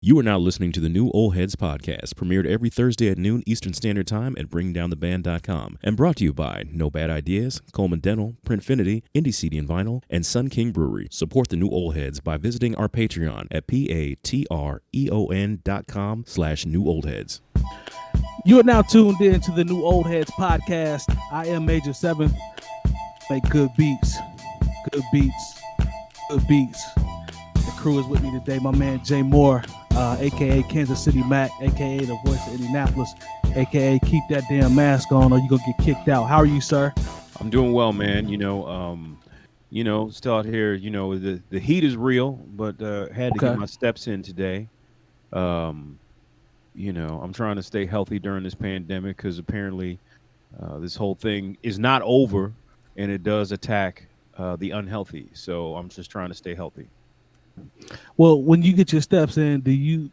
You are now listening to the new Old Heads podcast, premiered every Thursday at noon Eastern Standard Time at BringDownTheBand.com, and brought to you by No Bad Ideas, Coleman Dental, Printfinity, Indie CD and Vinyl, and Sun King Brewery. Support the new Old Heads by visiting our Patreon at patreon.com/newoldheads. You are now tuned in to the new Old Heads podcast. I am Major 7. Make good beats. Good beats. Good beats. The crew is with me today. My man Jay Moore, a.k.a. Kansas City Mac, a.k.a. the voice of Indianapolis, a.k.a. keep that damn mask on or you're going to get kicked out. How are you, sir? I'm doing well, man. Still out here, the heat is real, but had to get my steps in today. I'm trying to stay healthy during this pandemic because apparently this whole thing is not over and it does attack the unhealthy. So I'm just trying to stay healthy. Well, when you get your steps in, do you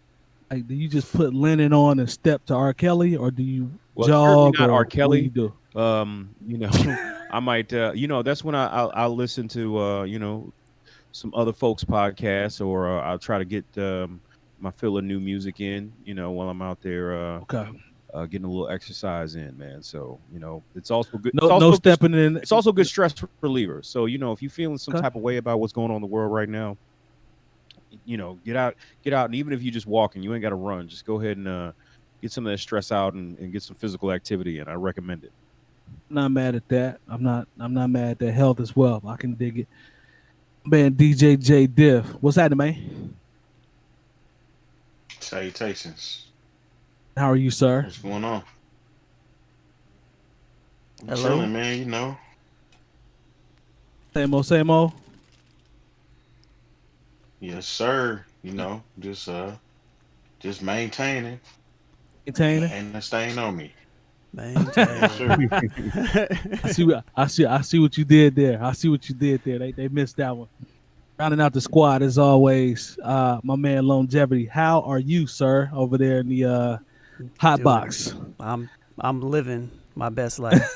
just put linen on and step to R. Kelly, or do you jog? Not or R. Kelly. What do you do? I might, that's when I'll listen to, some other folks' podcasts, or I'll try to get my fill of new music in, while I'm out there getting a little exercise in, man. So, it's also good. No stepping in. It's also good stress reliever. So, if you're feeling some type of way about what's going on in the world right now, get out. And even if you're just walking, you ain't got to run. Just go ahead and get some of that stress out and get some physical activity in. I recommend it. Not mad at that. I'm not mad at that. Health as well. I can dig it. Man, DJ Jay Diff. What's happening, man? Salutations. How are you, sir? What's going on? I'm Hello? chilling, man, Same old? Yes, sir. Just maintaining. Maintaining? Ain't a stain on me. Maintaining. I see what you did there. They missed that one. Rounding out the squad as always, my man Lonegevity. How are you, sir, over there in the hot box? I'm living my best life.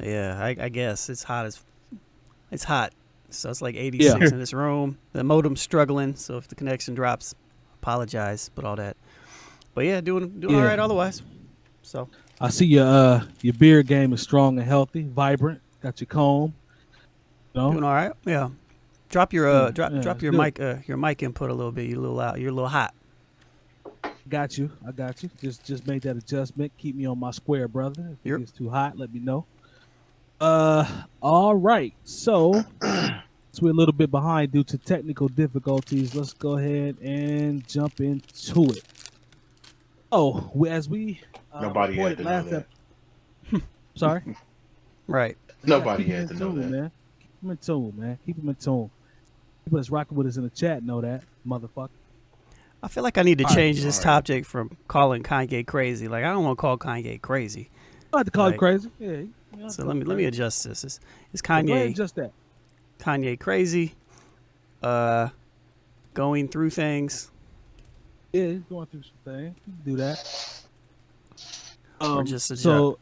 Yeah, I guess it's hot. So it's like 86 in this room. The modem's struggling, so if the connection drops, apologize, but all that. But yeah, doing all right otherwise. So I see your beard game is strong and healthy, vibrant. Got your comb. Doing all right. Yeah. Drop your drop your mic input a little bit. You're a little loud. You're a little hot. I got you. Just made that adjustment. Keep me on my square, brother. If it's too hot, let me know. All right. So we're a little bit behind due to technical difficulties. Let's go ahead and jump into it. Oh, nobody had to know that. Sorry. Right. Nobody had to know that. Man. Keep them in tune, man. Keep them in tune. People that's rocking with us in the chat know that, motherfucker. I feel like I need to change this topic from calling Kanye crazy. Like, I don't want to call Kanye crazy. I have to call him crazy. Yeah. So let me adjust this. Is Kanye adjust that? Kanye crazy? Going through things. Yeah, he's going through some things. You can do that. Or just a so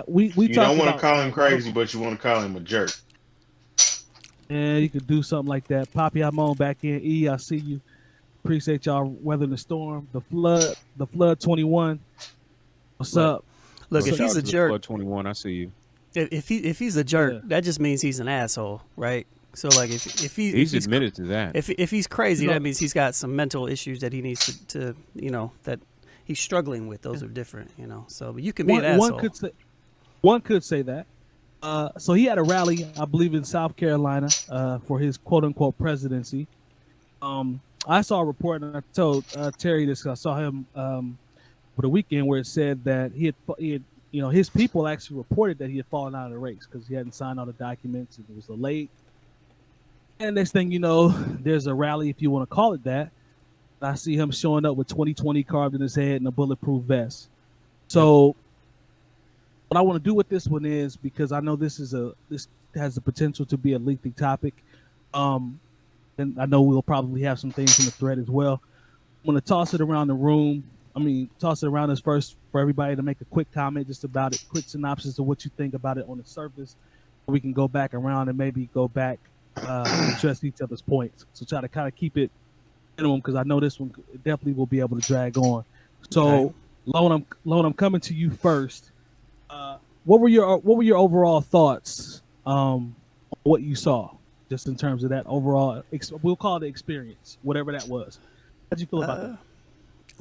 we you don't want to call him crazy, but you want to call him a jerk. Yeah, you could do something like that. Poppy, I'm on back in. E, I see you. Appreciate y'all weathering the storm. The flood 21. What's up? Look, if he's a jerk, flood 21, I see you. If he's a jerk, that just means he's an asshole, right? So like if he's admitted to that. If he's crazy, that means he's got some mental issues that he needs to that he's struggling with. Those are different, So but you can be an asshole. One could say that. So he had a rally, I believe, in South Carolina for his quote unquote presidency. I saw a report, and I told Terry this. I saw him for the weekend where it said that he had his people actually reported that he had fallen out of the race because he hadn't signed all the documents and it was late. And next thing you know, there's a rally, if you want to call it that. I see him showing up with 2020 carved in his head and a bulletproof vest. So what I want to do with this one is, because I know this has the potential to be a lengthy topic. And I know we'll probably have some things in the thread as well. I'm going to toss it around the room. Toss it around us first for everybody to make a quick comment just about it, quick synopsis of what you think about it on the surface. We can go back around and maybe go back address each other's points. So try to kind of keep it minimum because I know this one definitely will be able to drag on. So, Lone, I'm coming to you first. What were your overall thoughts? What you saw, just in terms of that overall, we'll call it the experience, whatever that was. How'd you feel about that?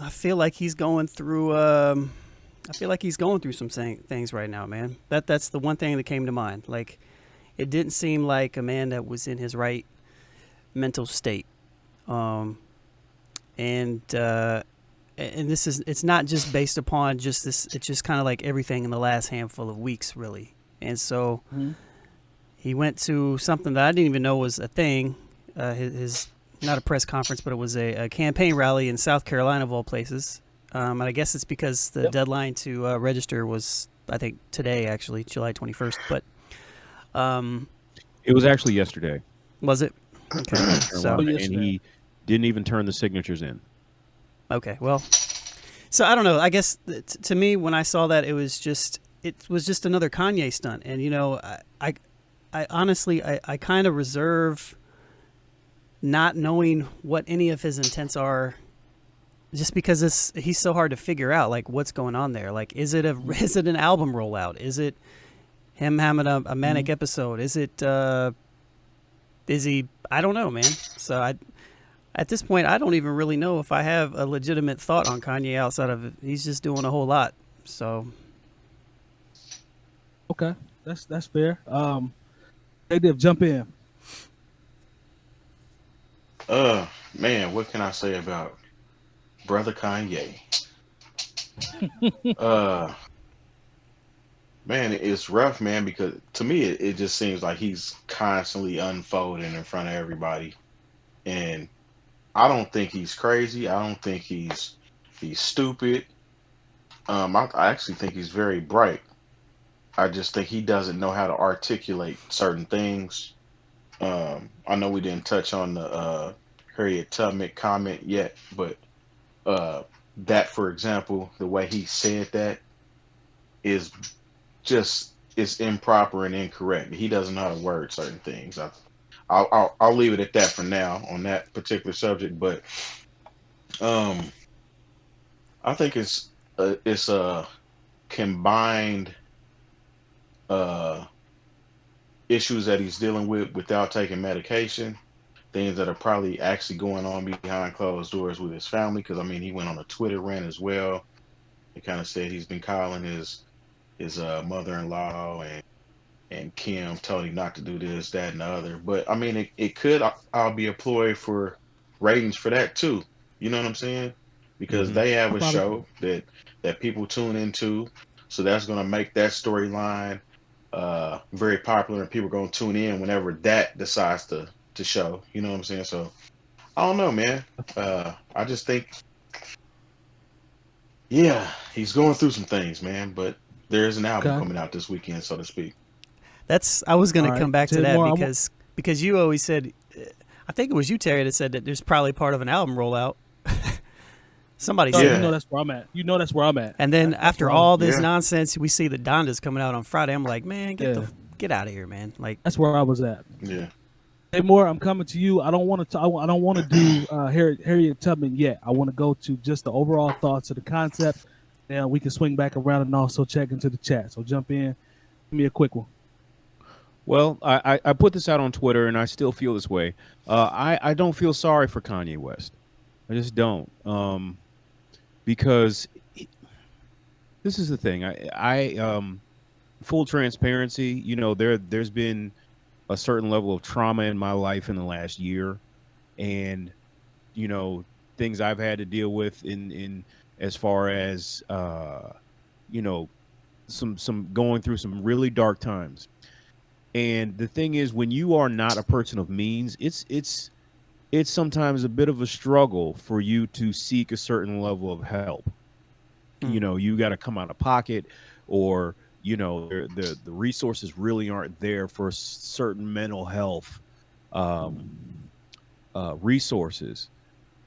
I feel like he's going through. Some things right now, man. That's the one thing that came to mind. Like, it didn't seem like a man that was in his right mental state. And it's not just based upon just this. It's just kind of like everything in the last handful of weeks, really. And so he went to something that I didn't even know was a thing. His not a press conference, but it was a campaign rally in South Carolina, of all places. And I guess it's because the deadline to register was, I think, today, actually, July 21st. But it was actually yesterday. Was it? Okay. And he didn't even turn the signatures in. Okay, well, so I don't know. I guess to me, when I saw that, it was just another Kanye stunt. And I honestly kind of reserve not knowing what any of his intents are, just because he's so hard to figure out, like, what's going on there. Like, is it an album rollout? Is it him having a manic episode? Is it is he? I don't know, man. So at this point, I don't even really know if I have a legitimate thought on Kanye outside of he's just doing a whole lot. So, okay, that's fair. Jay Diff, jump in. Man, what can I say about brother Kanye? Man, it's rough, man, because to me it just seems like he's constantly unfolding in front of everybody, and I don't think he's crazy. I don't think he's stupid. I actually think he's very bright. I just think he doesn't know how to articulate certain things. I know we didn't touch on the Harriet Tubman comment yet, but that, for example, the way he said that is improper and incorrect. He doesn't know how to word certain things. I'll leave it at that for now on that particular subject. But I think it's a combined issues that he's dealing with without taking medication, things that are probably actually going on behind closed doors with his family. Because I mean, he went on a Twitter rant as well. He kind of said he's been calling his mother-in-law and Kim told him not to do this, that, and the other. But I mean, it could all be a ploy for ratings for that too. You know what I'm saying? Because they have a show that people tune into, so that's going to make that storyline very popular, and people are going to tune in whenever that decides to show. You know what I'm saying? So I don't know, man. I just think, yeah, he's going through some things, man. But there is an album coming out this weekend, so to speak. I was going to come back to that because you always said, I think it was you, Terry, that said that there's probably part of an album rollout. Somebody said, you know that's where I'm at. And then after all this nonsense, we see the Donda's coming out on Friday. I'm like, man, get out of here, man. Like, that's where I was at. Yeah. Hey, Moore, I'm coming to you. I don't want to do Harriet Tubman yet. I want to go to just the overall thoughts of the concept. Then we can swing back around and also check into the chat. So jump in. Give me a quick one. Well, I put this out on Twitter, and I still feel this way. I don't feel sorry for Kanye West. I just don't. Because this is the thing. I full transparency, there's been a certain level of trauma in my life in the last year, and things I've had to deal with in as far as some going through some really dark times. And the thing is, when you are not a person of means, it's sometimes a bit of a struggle for you to seek a certain level of help. You got to come out of pocket, or the resources really aren't there for certain mental health resources.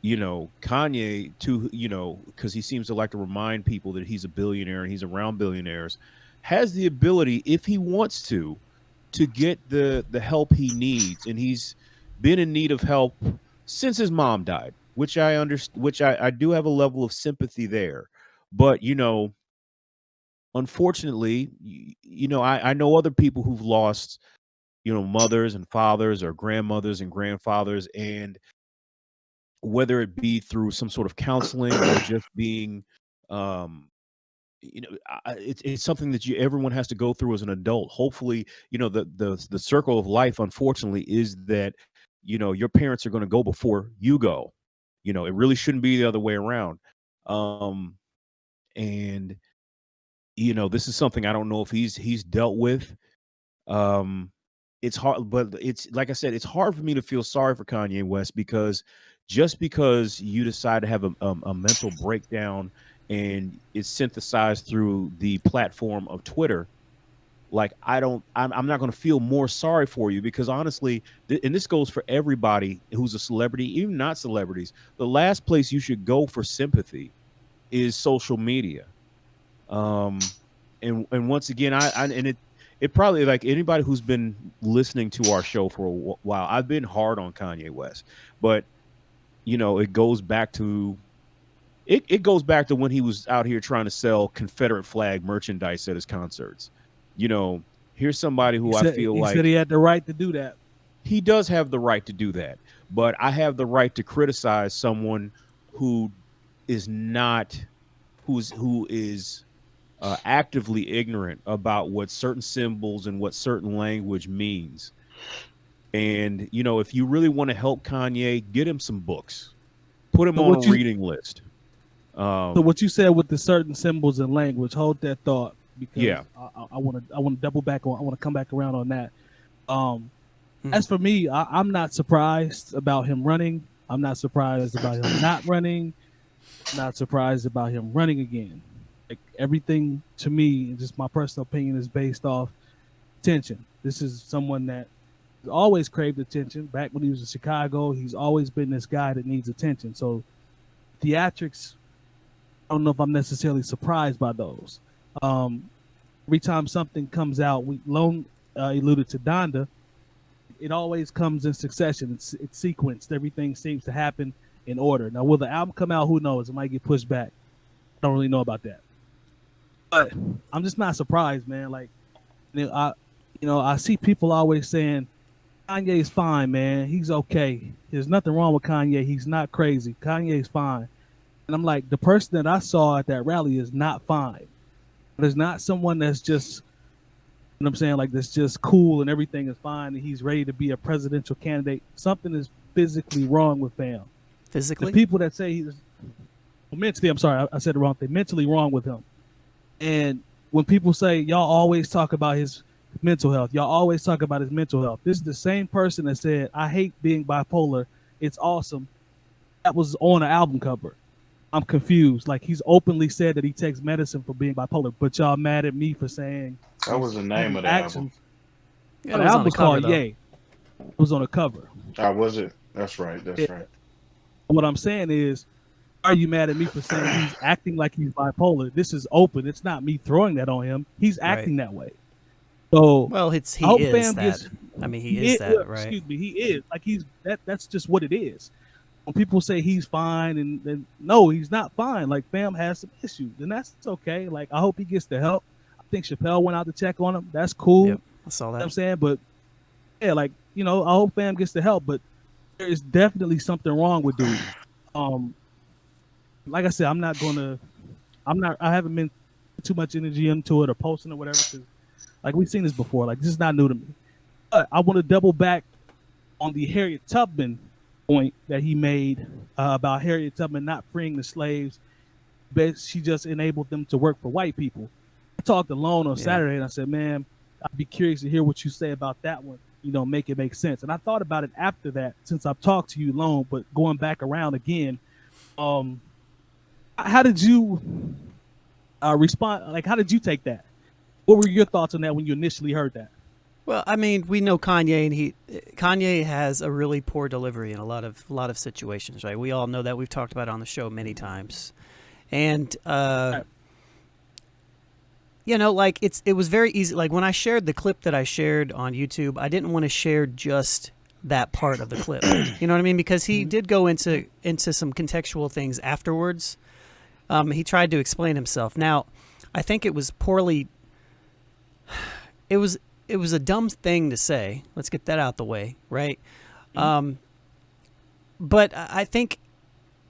Kanye too, because he seems to like to remind people that he's a billionaire and he's around billionaires, has the ability, if he wants to to get the help he needs, and he's been in need of help since his mom died, which I understand, which I do have a level of sympathy there. But unfortunately, I know other people who've lost, mothers and fathers or grandmothers and grandfathers, and whether it be through some sort of counseling or just being, it's something that everyone has to go through as an adult. Hopefully, the circle of life, unfortunately, is that, your parents are going to go before you go. It really shouldn't be the other way around. And this is something I don't know if he's dealt with. It's hard, but it's like I said, it's hard for me to feel sorry for Kanye West, because just because you decide to have a mental breakdown and it's synthesized through the platform of Twitter, like I'm not going to feel more sorry for you, because honestly, and this goes for everybody who's a celebrity, even not celebrities, the last place you should go for sympathy is social media. And once again, it probably, like anybody who's been listening to our show for a while, I've been hard on Kanye West, but it goes back to when he was out here trying to sell Confederate flag merchandise at his concerts. Here's somebody who I feel like he said he had the right to do that. He does have the right to do that, but I have the right to criticize someone who is actively ignorant about what certain symbols and what certain language means. And if you really want to help Kanye, get him some books, put him on a reading list. So what you said with the certain symbols and language, hold that thought, because yeah, I want to double back on. I want to come back around on that. As for me, I'm not surprised about him running. I'm not surprised about him not running. I'm not surprised about him running again. Like, everything to me, just my personal opinion, is based off attention. This is someone that has always craved attention. Back when he was in Chicago, he's always been this guy that needs attention. So theatrics, I don't know if I'm necessarily surprised by those. Every time something comes out, Lone alluded to Donda, it always comes in succession. It's sequenced. Everything seems to happen in order. Now, will the album come out? Who knows? It might get pushed back. I don't really know about that. But I'm just not surprised, man. Like, I see people always saying Kanye's fine, man. He's okay. There's nothing wrong with Kanye. He's not crazy. Kanye's fine. And I'm like, the person that I saw at that rally is not fine. There's not someone that's just, you know what I'm saying, like, that's just cool and everything is fine and he's ready to be a presidential candidate. Something is physically wrong with fam. Physically? The people that say he's mentally, I'm sorry, I said the wrong thing, mentally wrong with him. And when people say, y'all always talk about his mental health, y'all always talk about his mental health. This is the same person that said, I hate being bipolar. It's awesome. That was on an album cover. I'm confused. Like, he's openly said that he takes medicine for being bipolar, but y'all mad at me for saying that was the name of the album. Yeah, the album was called Yay. It was on a cover. Was it? That's right. That's right. What I'm saying is, are you mad at me for saying he's acting like he's bipolar? This is open. It's not me throwing that on him. He's acting that way. So, well, he is that. I mean, he is that, right? Excuse me. He is. Like, that's just what it is. When people say he's fine, and no, he's not fine. Like, fam has some issues, and that's okay. Like, I hope he gets the help. I think Chappelle went out to check on him. That's cool. Yep, I saw that. You know what I'm saying? But yeah, like, I hope fam gets the help, but there is definitely something wrong with dude. Like I said, I haven't been too much energy into it or posting or whatever, because like, we've seen this before. Like, this is not new to me. But I want to double back on the Harriet Tubman point that he made about Harriet Tubman not freeing the slaves, but she just enabled them to work for white people. I talked to Lone on Saturday, and I said, man, I'd be curious to hear what you say about that one. Make it make sense. And I thought about it after that, since I've talked to you, Lone, but going back around again, how did you respond? Like, how did you take that? What were your thoughts on that when you initially heard that? Well, I mean, we know Kanye, and Kanye has a really poor delivery in a lot of situations, right? We all know that. We've talked about it on the show many times. And you know, like it was very easy. Like when I shared the clip that I shared on YouTube, I didn't want to share just that part of the clip. You know what I mean? Because he did go into some contextual things afterwards. He tried to explain himself. Now, I think it was poorly. It was a dumb thing to say. Let's get that out the way, right? But I think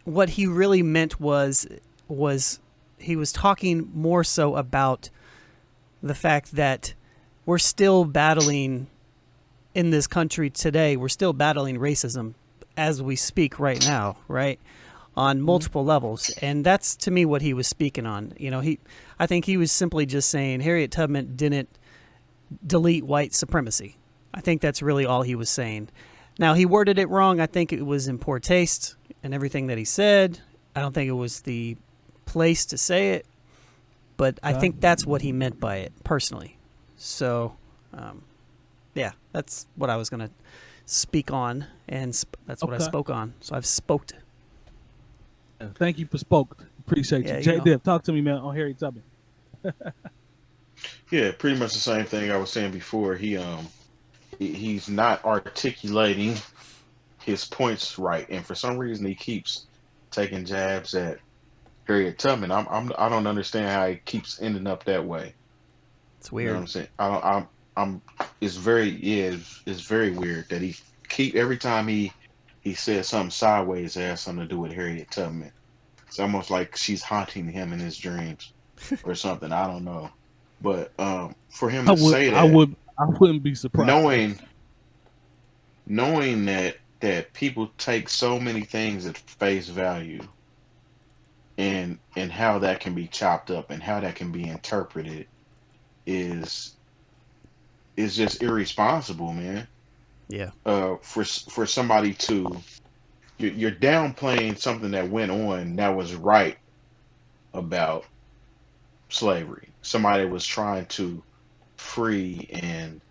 what he really meant was he was talking more so about the fact that we're still battling in this country today. We're still battling racism as we speak right now, right? On multiple levels. And that's, to me, what he was speaking on. You know, I think he was simply just saying Harriet Tubman didn't delete white supremacy. I think that's really all he was saying. Now, he worded it wrong. I think it was in poor taste and everything that he said. I don't think it was the place to say it, but I think that's what he meant by it, personally. So, yeah, that's what I was going to speak on, and that's what I spoke on. So I've spoked. Thank you for spoke. Appreciate you. Jay Diff, talk to me, man, on Harriet Tubman. Yeah, pretty much the same thing I was saying before. He's not articulating his points right, and for some reason he keeps taking jabs at Harriet Tubman. I don't understand how he keeps ending up that way. It's weird. You know what I'm saying? It's very weird that he every time he says something sideways, it has something to do with Harriet Tubman. It's almost like she's haunting him in his dreams or something. I don't know, but for him to say that, I wouldn't be surprised. Knowing that people take so many things at face value, and how that can be chopped up and how that can be interpreted is just irresponsible, man. Yeah. For somebody to, you're downplaying something that went on that was right about slavery. Somebody was trying to free and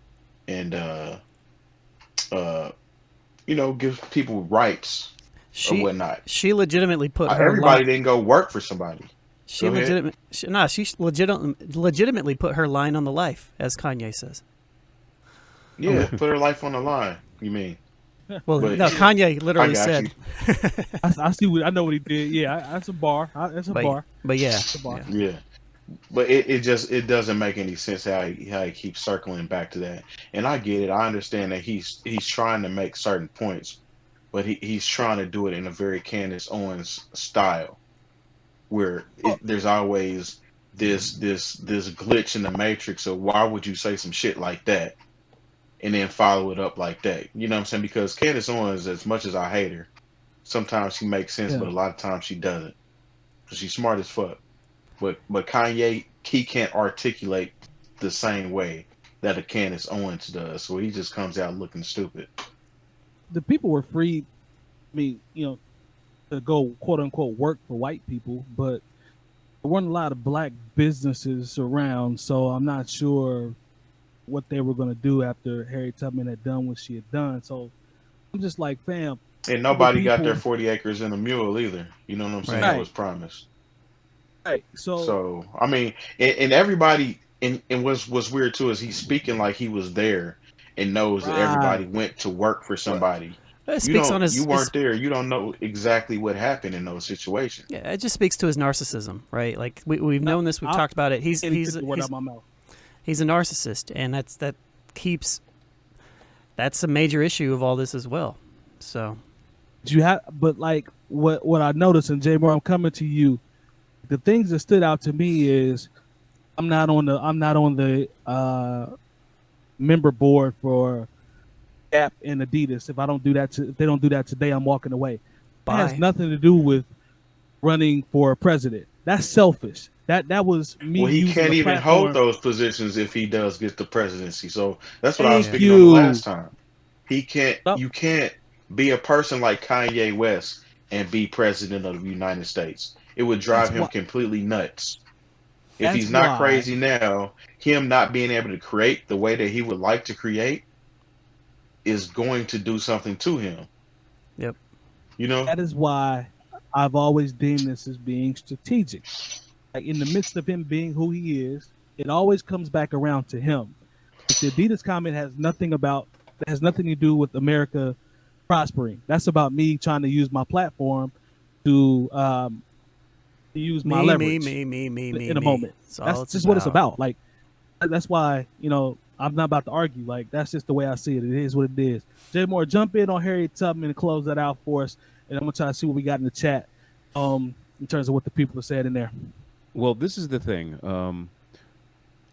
give people rights or whatnot. She legitimately put her everybody didn't go work for somebody. She legitimately put her line on the life, as Kanye says. Yeah, put her life on the line. You mean? Well, no, Kanye literally said. I see. I know what he did. Yeah, that's a bar. That's a bar. But yeah, it's a bar. Yeah. But it doesn't make any sense how he keeps circling back to that. And I get it. I understand that he's trying to make certain points, but he's trying to do it in a very Candace Owens style, where there's always this glitch in the matrix of why would you say some shit like that and then follow it up like that. You know what I'm saying? Because Candace Owens, as much as I hate her, sometimes she makes sense, but a lot of times she doesn't. Because she's smart as fuck. But Kanye, he can't articulate the same way that a Candace Owens does. So he just comes out looking stupid. The people were free, to go quote unquote work for white people, but there weren't a lot of black businesses around, so I'm not sure what they were going to do after Harriet Tubman had done what she had done. So I'm just like, fam. And nobody got their 40 acres and a mule either. You know what I'm saying? Right. That was promised. Right. So I mean, and everybody, and what's weird too is he's speaking like he was there and knows that everybody went to work for somebody. You weren't there. You don't know exactly what happened in those situations. Yeah, it just speaks to his narcissism, right? Like we've known this. We've talked about it. He's a narcissist, and that's a major issue of all this as well. So, what I noticed, and Jay Moore, I'm coming to you. The things that stood out to me is I'm not on the member board for Gap and Adidas. If they don't do that today, I'm walking away. It has nothing to do with running for president. That's selfish. That was me. Well, he can't even hold those positions if he does get the presidency. So that's what I was speaking on the last time. He can't. You can't be a person like Kanye West and be president of the United States. It would drive him completely nuts. If he's not crazy now, him not being able to create the way that he would like to create is going to do something to him. Yep. You know? That is why I've always deemed this as being strategic. Like in the midst of him being who he is it always comes back around to him. The Adidas comment has nothing to do with America prospering. That's about me trying to use my platform to use my leverage in a moment. That's just what it's about. Like, that's why, I'm not about to argue. Like, that's just the way I see it. It is what it is. Jay Moore, jump in on Harriet Tubman and close that out for us. And I'm going to try to see what we got in the chat in terms of what the people are saying in there. Well, this is the thing.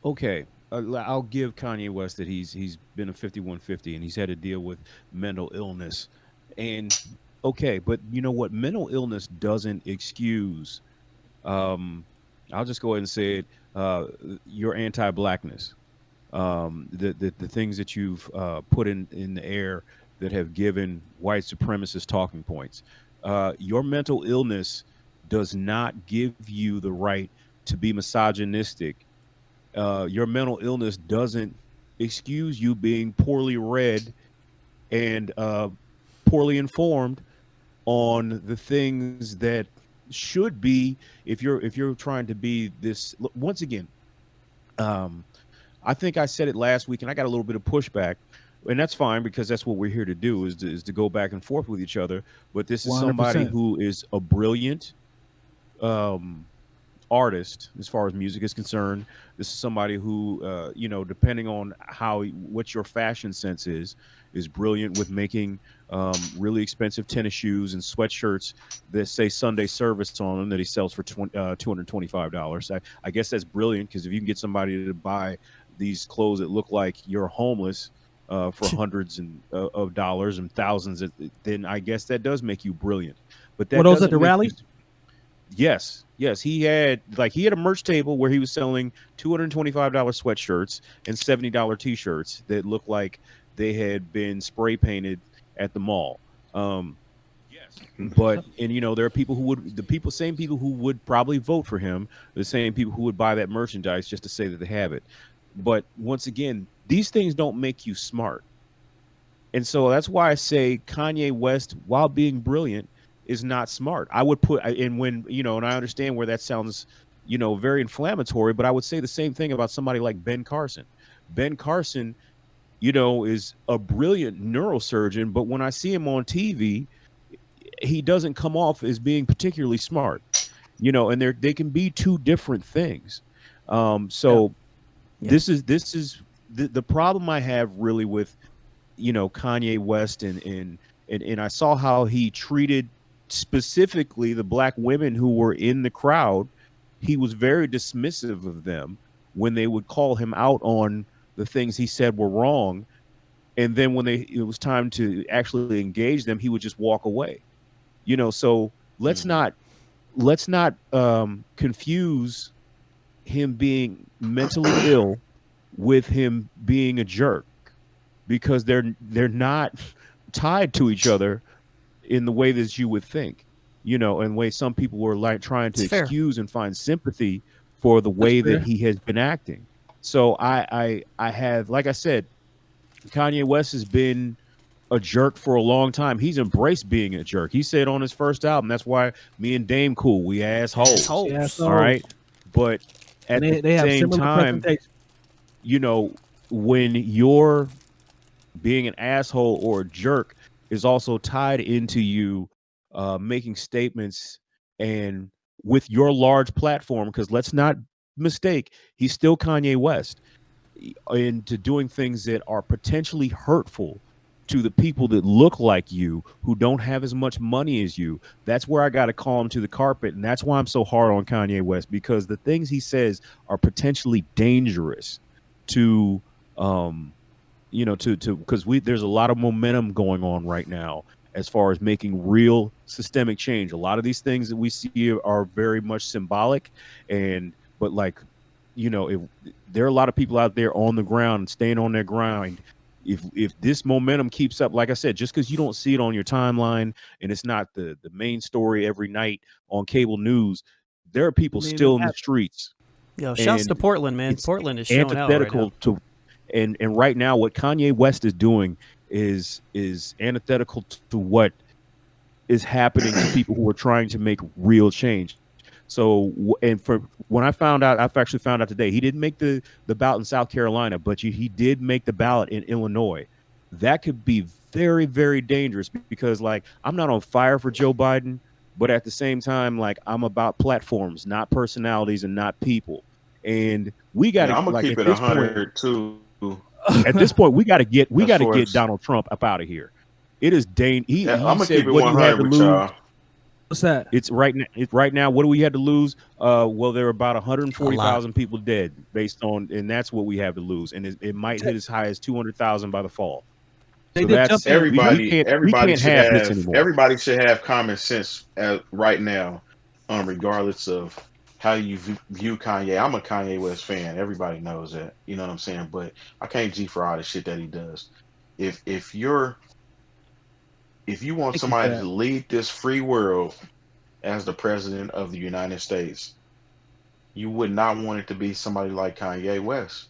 Okay. I'll give Kanye West that he's been a 5150 and he's had to deal with mental illness. And okay, but you know what? Mental illness doesn't excuse, I'll just go ahead and say it, your anti-blackness. The things that you've put in the air that have given white supremacist talking points. Your mental illness does not give you the right to be misogynistic. Your mental illness doesn't excuse you being poorly read and poorly informed on the things that should be, if you're trying to be this. Once again, I think I said it last week and I got a little bit of pushback, and that's fine because that's what we're here to do, is to go back and forth with each other. But this is 100%. somebody who is a brilliant artist as far as music is concerned. This is somebody who, depending on what your fashion sense is brilliant with making really expensive tennis shoes and sweatshirts that say Sunday service on them that he sells for $225. I guess that's brilliant, because if you can get somebody to buy these clothes that look like you're homeless for hundreds of dollars and thousands, then I guess that does make you brilliant. But that were those at the rally? Yes. He had a merch table where he was selling $225 sweatshirts and $70 t-shirts that looked like they had been spray painted at the mall. Yes. But there are people same people who would probably vote for him, the same people who would buy that merchandise just to say that they have it. But once again, these things don't make you smart. And so that's why I say Kanye West, while being brilliant, is not smart. I would put in and I understand where that sounds, very inflammatory, but I would say the same thing about somebody like Ben Carson. Ben Carson, is a brilliant neurosurgeon, but when I see him on TV, he doesn't come off as being particularly smart, and they can be two different things. This is the problem I have really with, Kanye West and I saw how he treated specifically the black women who were in the crowd. He was very dismissive of them when they would call him out on the things he said were wrong, and then when it was time to actually engage them, he would just walk away. So let's not confuse him being mentally ill with him being a jerk, because they're not tied to each other in the way that you would think, and the way some people were like trying to excuse and find sympathy for the way that he has been acting. So I have, like I said, Kanye West has been a jerk for a long time. He's embraced being a jerk. He said on his first album, that's why me and Dame cool, we assholes. All right. But at the same time, when you're being an asshole or a jerk is also tied into you making statements and with your large platform, because let's not mistake, he's still Kanye West, into doing things that are potentially hurtful to the people that look like you, who don't have as much money as you. That's where I got to call him to the carpet. And that's why I'm so hard on Kanye West, because the things he says are potentially dangerous to because there's a lot of momentum going on right now as far as making real systemic change. A lot of these things that we see are very much symbolic, but if there are a lot of people out there on the ground and staying on their grind. If this momentum keeps up, like I said, just because you don't see it on your timeline and it's not the main story every night on cable news, there are people still in the streets. Yo, shouts to Portland, man. Portland is showing out right now. And right now, what Kanye West is doing is antithetical to what is happening to people who are trying to make real change. So, and for when I found out, I've actually found out today, he didn't make the ballot in South Carolina, but he did make the ballot in Illinois. That could be very, very dangerous because, like, I'm not on fire for Joe Biden, but at the same time, like, I'm about platforms, not personalities and not people. And we got to, I'm gonna like, keep at it this 100 too. at this point, we got to get As Donald Trump up out of here. It is He I'm gonna said keep it what he had 100 to with lose. y'all. What's that? It's right now. What do we had to lose? Well, there are about 140,000 people dead based on, and that's what we have to lose. And it might hit as high as 200,000 by the fall. So that's everybody. Everybody should have everybody should have common sense right now, regardless of how you view Kanye. I'm a Kanye West fan. Everybody knows that. You know what I'm saying? But I can't G for all the shit that he does. If you want somebody to lead this free world as the president of the United States, you would not want it to be somebody like Kanye West.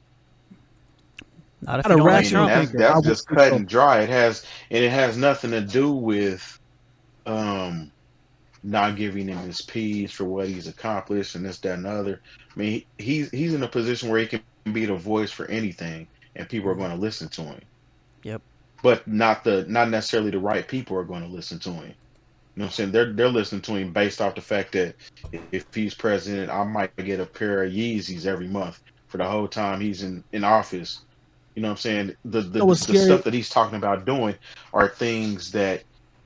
Not if you don't like Trump. That's just cut and dry. It has nothing to do with not giving him his peace for what he's accomplished and this, that, and the other. I mean, he's in a position where he can be the voice for anything, and people are going to listen to him. Yep. But not necessarily the right people are going to listen to him. You know what I'm saying? They're listening to him based off the fact that if he's president, I might get a pair of Yeezys every month for the whole time he's in office. You know what I'm saying? The stuff that he's talking about doing are things that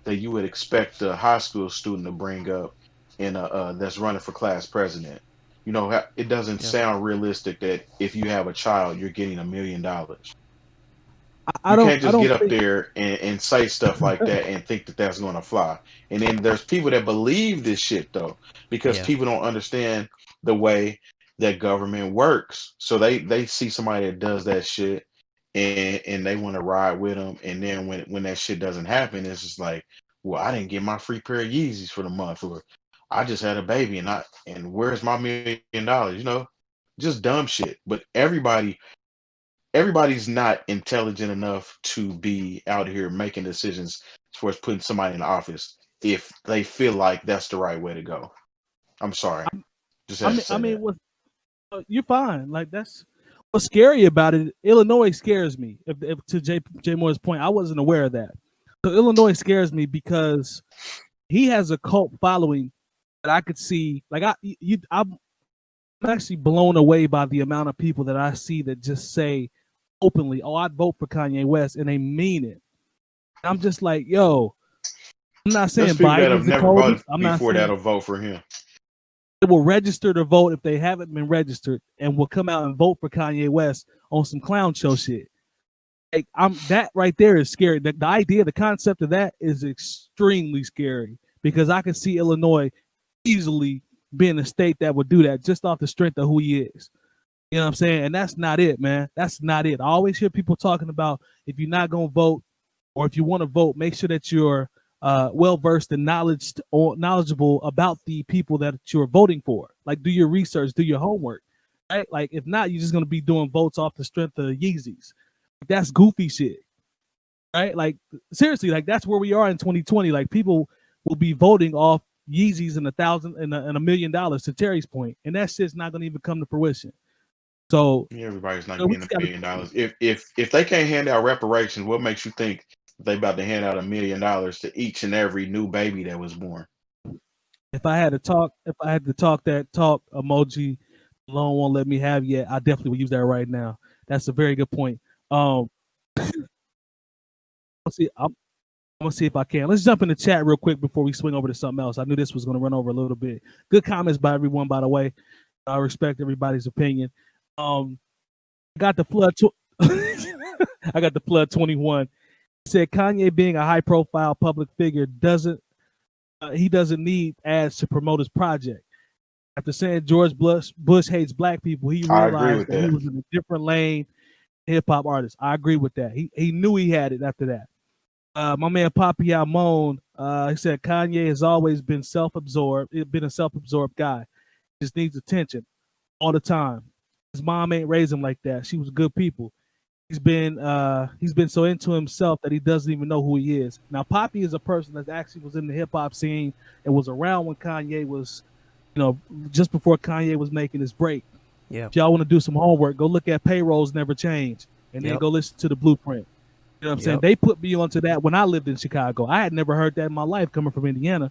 you would expect a high school student to bring up in that's running for class president. You know, it doesn't sound realistic that if you have a child, you're getting $1 million. You can't just get up there and say stuff like that and think that that's going to fly. And then there's people that believe this shit, though, because people don't understand the way that government works. So they see somebody that does that shit and they want to ride with them. And then when that shit doesn't happen, it's just like, well, I didn't get my free pair of Yeezys for the month, or I just had a baby and where's my $1 million? You know, just dumb shit. But everybody's not intelligent enough to be out here making decisions as far as putting somebody in office if they feel like that's the right way to go. I'm sorry. You're fine. Like, that's what's scary about it. Illinois scares me. If to Jay Moore's point, I wasn't aware of that. So Illinois scares me because he has a cult following that I could see. Like, I'm actually blown away by the amount of people that I see that just say openly, "Oh, I'd vote for Kanye West," and they mean it. I'm just like, yo, I'm not saying Biden's the coldest. I'm not saying that'll vote for him. They will register to vote if they haven't been registered, and will come out and vote for Kanye West on some clown show shit. Like, that right there is scary. The idea, the concept of that is extremely scary, because I can see Illinois easily being a state that would do that just off the strength of who he is. You know what I'm saying? And that's not it, man. That's not it. I always hear people talking about, if you're not going to vote, or if you want to vote, make sure that you're well-versed and knowledgeable about the people that you're voting for. Like, do your research, do your homework, right? Like, if not, you're just going to be doing votes off the strength of Yeezys. That's goofy shit, right? Like, seriously, like, that's where we are in 2020. Like, people will be voting off Yeezys and $1 million, to Terry's point, and that shit's not going to even come to fruition. So everybody's not getting $1 million. If they can't hand out reparations, what makes you think they about to hand out $1 million to each and every new baby that was born? If I had to talk that talk emoji, Malone won't let me have yet, I definitely would use that right now. That's a very good point. I'm gonna see if I can. Let's jump in the chat real quick before we swing over to something else. I knew this was gonna run over a little bit. Good comments by everyone, by the way. I respect everybody's opinion. I got the flood. I got the flood 21. He said Kanye, being a high-profile public figure, doesn't need ads to promote his project. After saying George Bush hates black people, he realized that he was in a different lane. Hip-hop artist. I agree with that. He knew he had it after that. My man 𝗏𝗲𝗄 𝗢𝗋, he said Kanye has always been a self-absorbed guy. Just needs attention all the time. His mom ain't raised him like that. She was good people. He's been so into himself that he doesn't even know who he is. Now, Poppy is a person that actually was in the hip hop scene and was around when Kanye was just before Kanye was making his break. Yeah. If y'all want to do some homework, go look at Payrolls Never Change, and then go listen to the Blueprint. You know what I'm saying? They put me onto that when I lived in Chicago. I had never heard that in my life coming from Indiana.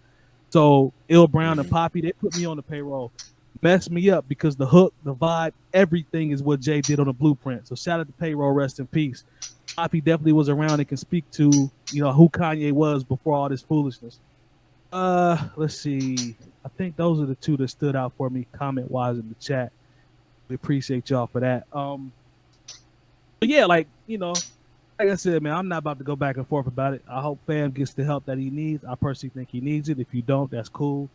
So Ill Brown and Poppy, they put me on the Payroll. Messed me up because the hook, the vibe, everything is what Jay did on the Blueprint. So shout out to Payroll, rest in peace. Poppy definitely was around and can speak to, who Kanye was before all this foolishness. Let's see. I think those are the two that stood out for me comment-wise in the chat. We appreciate y'all for that. But yeah, like I said, man, I'm not about to go back and forth about it. I hope fam gets the help that he needs. I personally think he needs it. If you don't, that's cool.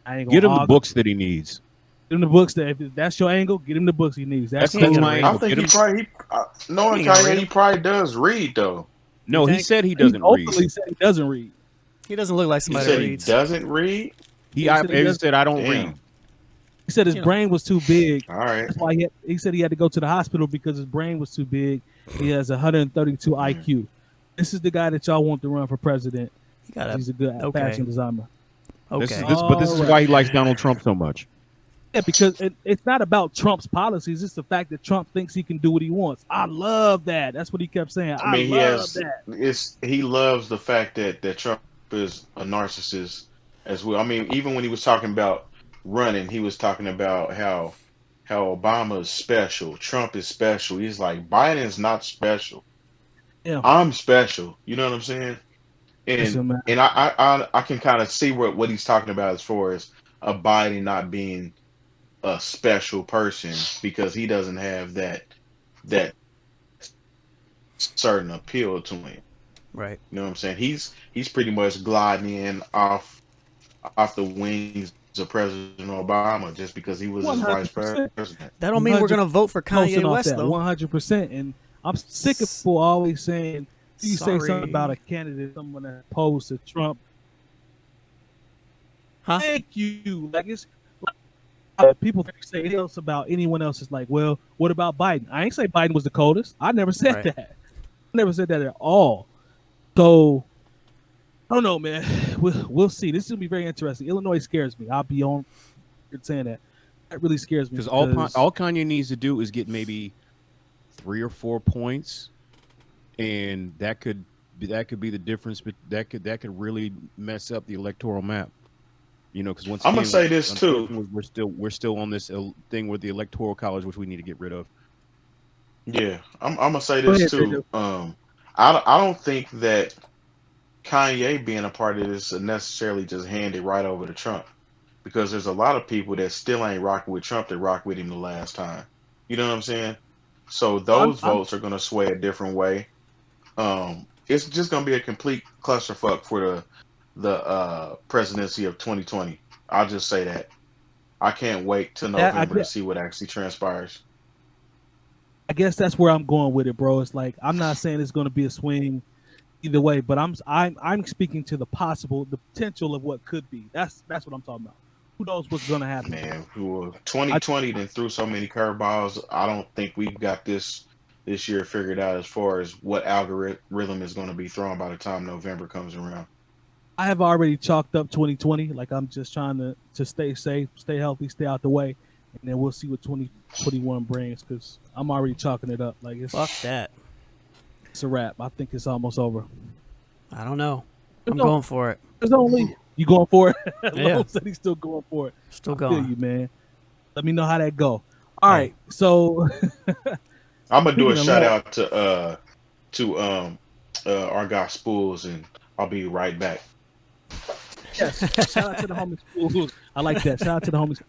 I ain't gonna get him argue. the books that he needs. Get him the books if that's your angle. Get him the books he needs. That's That's my angle. I think knowing Kanye, he probably does read though. No, he said he doesn't read. He said he doesn't read. He doesn't look like somebody He said that reads. he doesn't read. He said I don't read. He said his brain was too big. All right. That's why he said he had to go to the hospital because his brain was too big. He has 132 IQ. This is the guy that y'all want to run for president. He's a good fashion designer. Okay. This is why he likes Donald Trump so much. Yeah, because it's not about Trump's policies. It's the fact that Trump thinks he can do what he wants. I love that. That's what he kept saying. I mean, he loves the fact that Trump is a narcissist as well. I mean, even when he was talking about running, he was talking about how Obama is special, Trump is special. He's like, Biden's not special. Yeah. I'm special. You know what I'm saying? And I can kind of see what he's talking about as far as a Biden not being a special person because he doesn't have that certain appeal to him. Right. You know what I'm saying? He's pretty much gliding in off the wings of President Obama just because he was his vice president. That don't mean we're gonna vote for Kanye West though. 100%. And I'm sick of people always saying you say something about a candidate, someone that opposed to Trump. Huh? Thank you. Like it's like, people say anything else about anyone else is like, well, what about Biden? I ain't say Biden was the coldest. I never said that. I never said that at all. So I don't know, man. We'll see. This is gonna be very interesting. Illinois scares me. I'll be on saying that. That really scares me. Because all Kanye needs to do is get maybe 3 or 4 points, and that could be the difference. But that could really mess up the electoral map. Because once I'm gonna say this too. We're still on this thing with the electoral college, which we need to get rid of. Yeah, I'm gonna say this too. I don't think that Kanye being a part of this necessarily just handed right over to Trump, because there's a lot of people that still ain't rocking with Trump that rocked with him the last time. You know what I'm saying? So those votes are gonna sway a different way. It's just gonna be a complete clusterfuck for the presidency of 2020. I'll just say that. I can't wait till November to see what actually transpires. I guess that's where I'm going with it, bro. It's like I'm not saying it's going to be a swing either way, but I'm speaking to the potential of what could be. That's what I'm talking about. Who knows what's going to happen? Man, 2020 then threw so many curveballs. I don't think we've got this year figured out as far as what algorithm is going to be thrown by the time November comes around. I have already chalked up 2020. Like I'm just trying to stay safe, stay healthy, stay out the way, and then we'll see what 2021 brings. Because I'm already chalking it up. Like fuck that. It's a wrap. I think it's almost over. I don't know. I'm going for it. There's only you going for it. Yeah. Lone said he's still going for it. Still I going. feel you, man. Let me know how that go. All right, so I'm gonna do a shout out to our guy Spoolz, and I'll be right back. Yes, shout out to the homie Spoolz. I like that. Shout out to the homie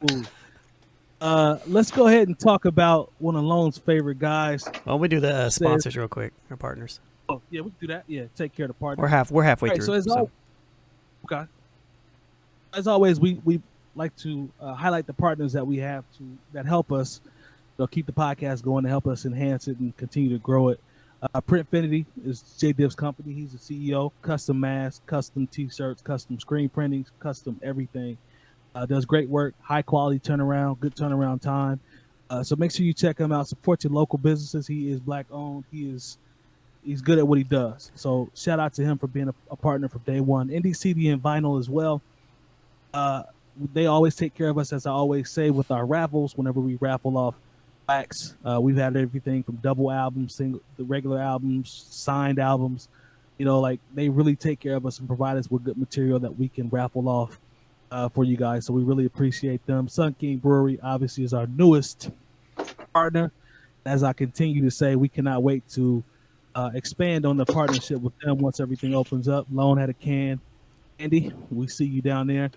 Spoolz. Let's go ahead and talk about one of Lone's favorite guys. Well, we do the sponsors real quick, our partners. Oh yeah, we can do that. Yeah, take care of the partners. We're halfway through. So okay. As always, we like to highlight the partners that we have that help us keep the podcast going, to help us enhance it and continue to grow it. Printfinity is Jay Diff's company. He's the CEO. Custom masks, custom T-shirts, custom screen printings, custom everything. Does great work, high quality turnaround, good turnaround time. So make sure you check him out. Support your local businesses. He is black owned. He's good at what he does. So shout out to him for being a partner from day one. Indie CD and vinyl as well. they always take care of us, as I always say, with our raffles. Whenever we raffle off wax, we've had everything from double albums, the regular albums, signed albums. You know, like they really take care of us and provide us with good material that we can raffle off for you guys. So we really appreciate them. Sun King Brewery obviously is our newest partner. As I continue to say, we cannot wait to expand on the partnership with them once everything opens up. Lone had a can. Andy, we see you down there.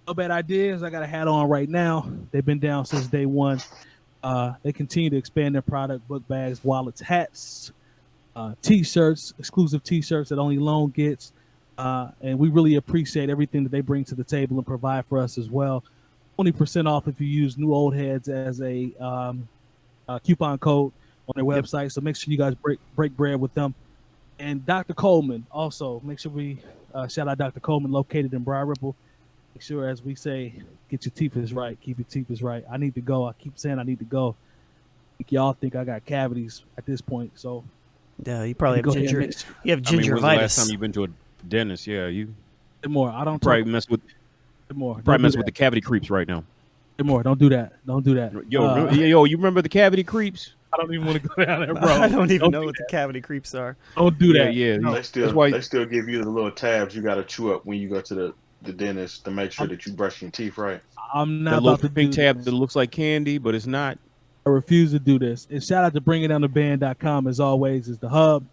No Bad Ideas. I got a hat on right now. They've been down since day one. They continue to expand their product, book bags, wallets, hats, T-shirts, exclusive T-shirts that only Lone gets. And we really appreciate everything that they bring to the table and provide for us as well. 20% off if you use New Old Heads as a coupon code on their website. So make sure you guys break bread with them. And Dr. Coleman, also, make sure we shout out Dr. Coleman, located in Briar Ripple. Make sure, as we say, get your teeth right, keep your teeth right. I need to go. I keep saying I need to go. I think y'all think I got cavities at this point. So yeah, you probably have ginger. You have gingivitis. When's the last time you've been to a dentist? Yeah, you. More. I don't probably mess with. More. Probably mess with the cavity creeps right now. More. Don't do that. Don't do that. Yo, you remember the cavity creeps? I don't even want to go down there, bro. I don't even know what the cavity creeps are. Don't do that. Yeah. No. They still give you the little tabs you got to chew up when you go to the dentist to make sure that you brush your teeth right. I'm not that about little to pink do tab this. that looks like candy, but it's not. I refuse to do this. And shout out to bringingdowntheband.com, as always, is the hub.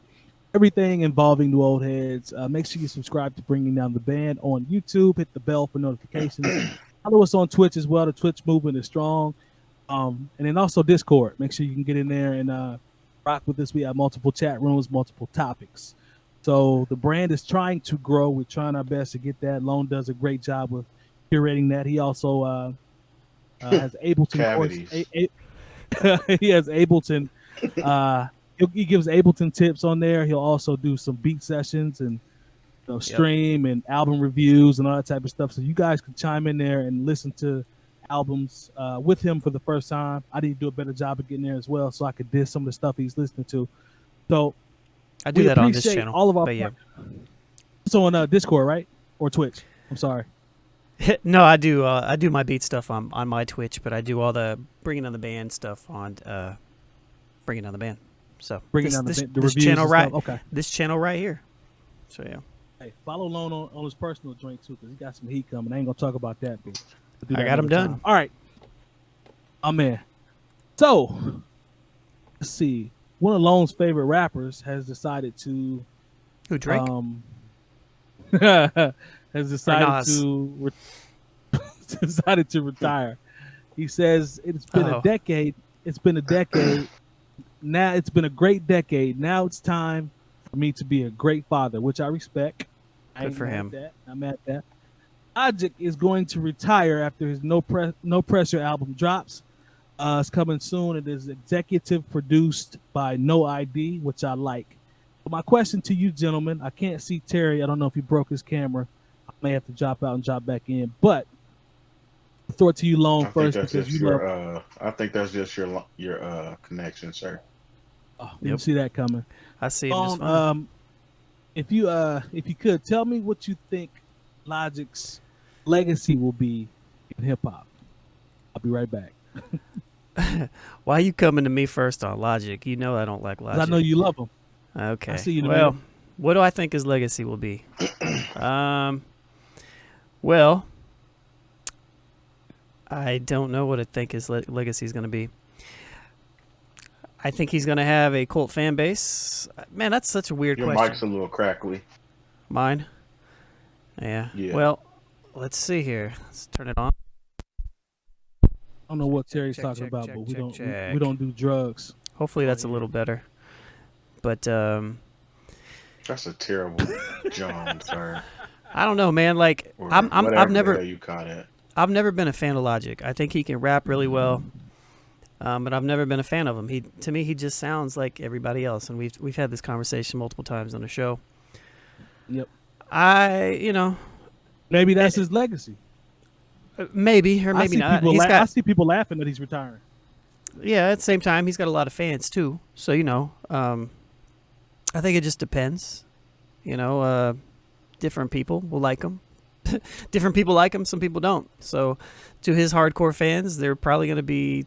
Everything involving New Old Heads. Make sure you subscribe to Bringing Down the Band on YouTube. Hit the bell for notifications. Follow us on Twitch as well. The Twitch movement is strong. And then also Discord. Make sure you can get in there and rock with us. We have multiple chat rooms, multiple topics. So the brand is trying to grow. We're trying our best to get that. Lone does a great job with curating that. He also has Ableton. He has Ableton. He gives Ableton tips on there. He'll also do some beat sessions and stream and album reviews and all that type of stuff. So you guys can chime in there and listen to albums with him for the first time. I need to do a better job of getting there as well, so I could diss some of the stuff he's listening to. So I do that on this channel. All of our So on Discord, right? Or Twitch? I'm sorry. No, I do. I do my beat stuff on my Twitch, but I do all the Bringing Down the Band stuff on Bringing Down the Band. So this channel right, okay. This channel right here. So yeah. Hey, follow Lone on his personal joint too, because he got some heat coming. I ain't gonna talk about that, but I got him done. All right. Oh man. So let's see. One of Lone's favorite rappers has decided to Who, Drake? has decided to retire. He says it's been a decade. It's been a decade. Now it's been a great decade. Now it's time for me to be a great father, which I respect. Good for him. I'm at that. Logic is going to retire after his No Pressure album drops. It's coming soon. It is executive produced by No ID, which I like. But my question to you, gentlemen, I can't see Terry. I don't know if he broke his camera. I may have to drop out and drop back in. But I'll throw it to you, Lone, first, because you know. I think that's just your connection, sir. Oh, didn't see that coming. I see Lone, if you could tell me what you think Logic's legacy will be in hip hop. I'll be right back. Why are you coming to me first on Logic? You know I don't like Logic. I know you love him. Okay. I see you. Well, what do I think his legacy will be? Well, I don't know what I think his legacy is going to be. I think he's going to have a cult fan base. Man, that's such a weird question. Your mic's a little crackly. Mine? Yeah. Well, let's see here. Let's turn it on. I don't know what Terry's talking about, but we don't do drugs. Hopefully that's a little better. But that's a terrible John, sir. I don't know, man. Like I've never been a fan of Logic. I think he can rap really well. But I've never been a fan of him. To me he just sounds like everybody else, and we've had this conversation multiple times on the show. Yep. Maybe that's his legacy. Maybe or maybe not. I see people laughing that he's retiring. Yeah, at the same time, he's got a lot of fans too. So I think it just depends. Different people will like him. different people like him, some people don't. So to his hardcore fans, they're probably going to be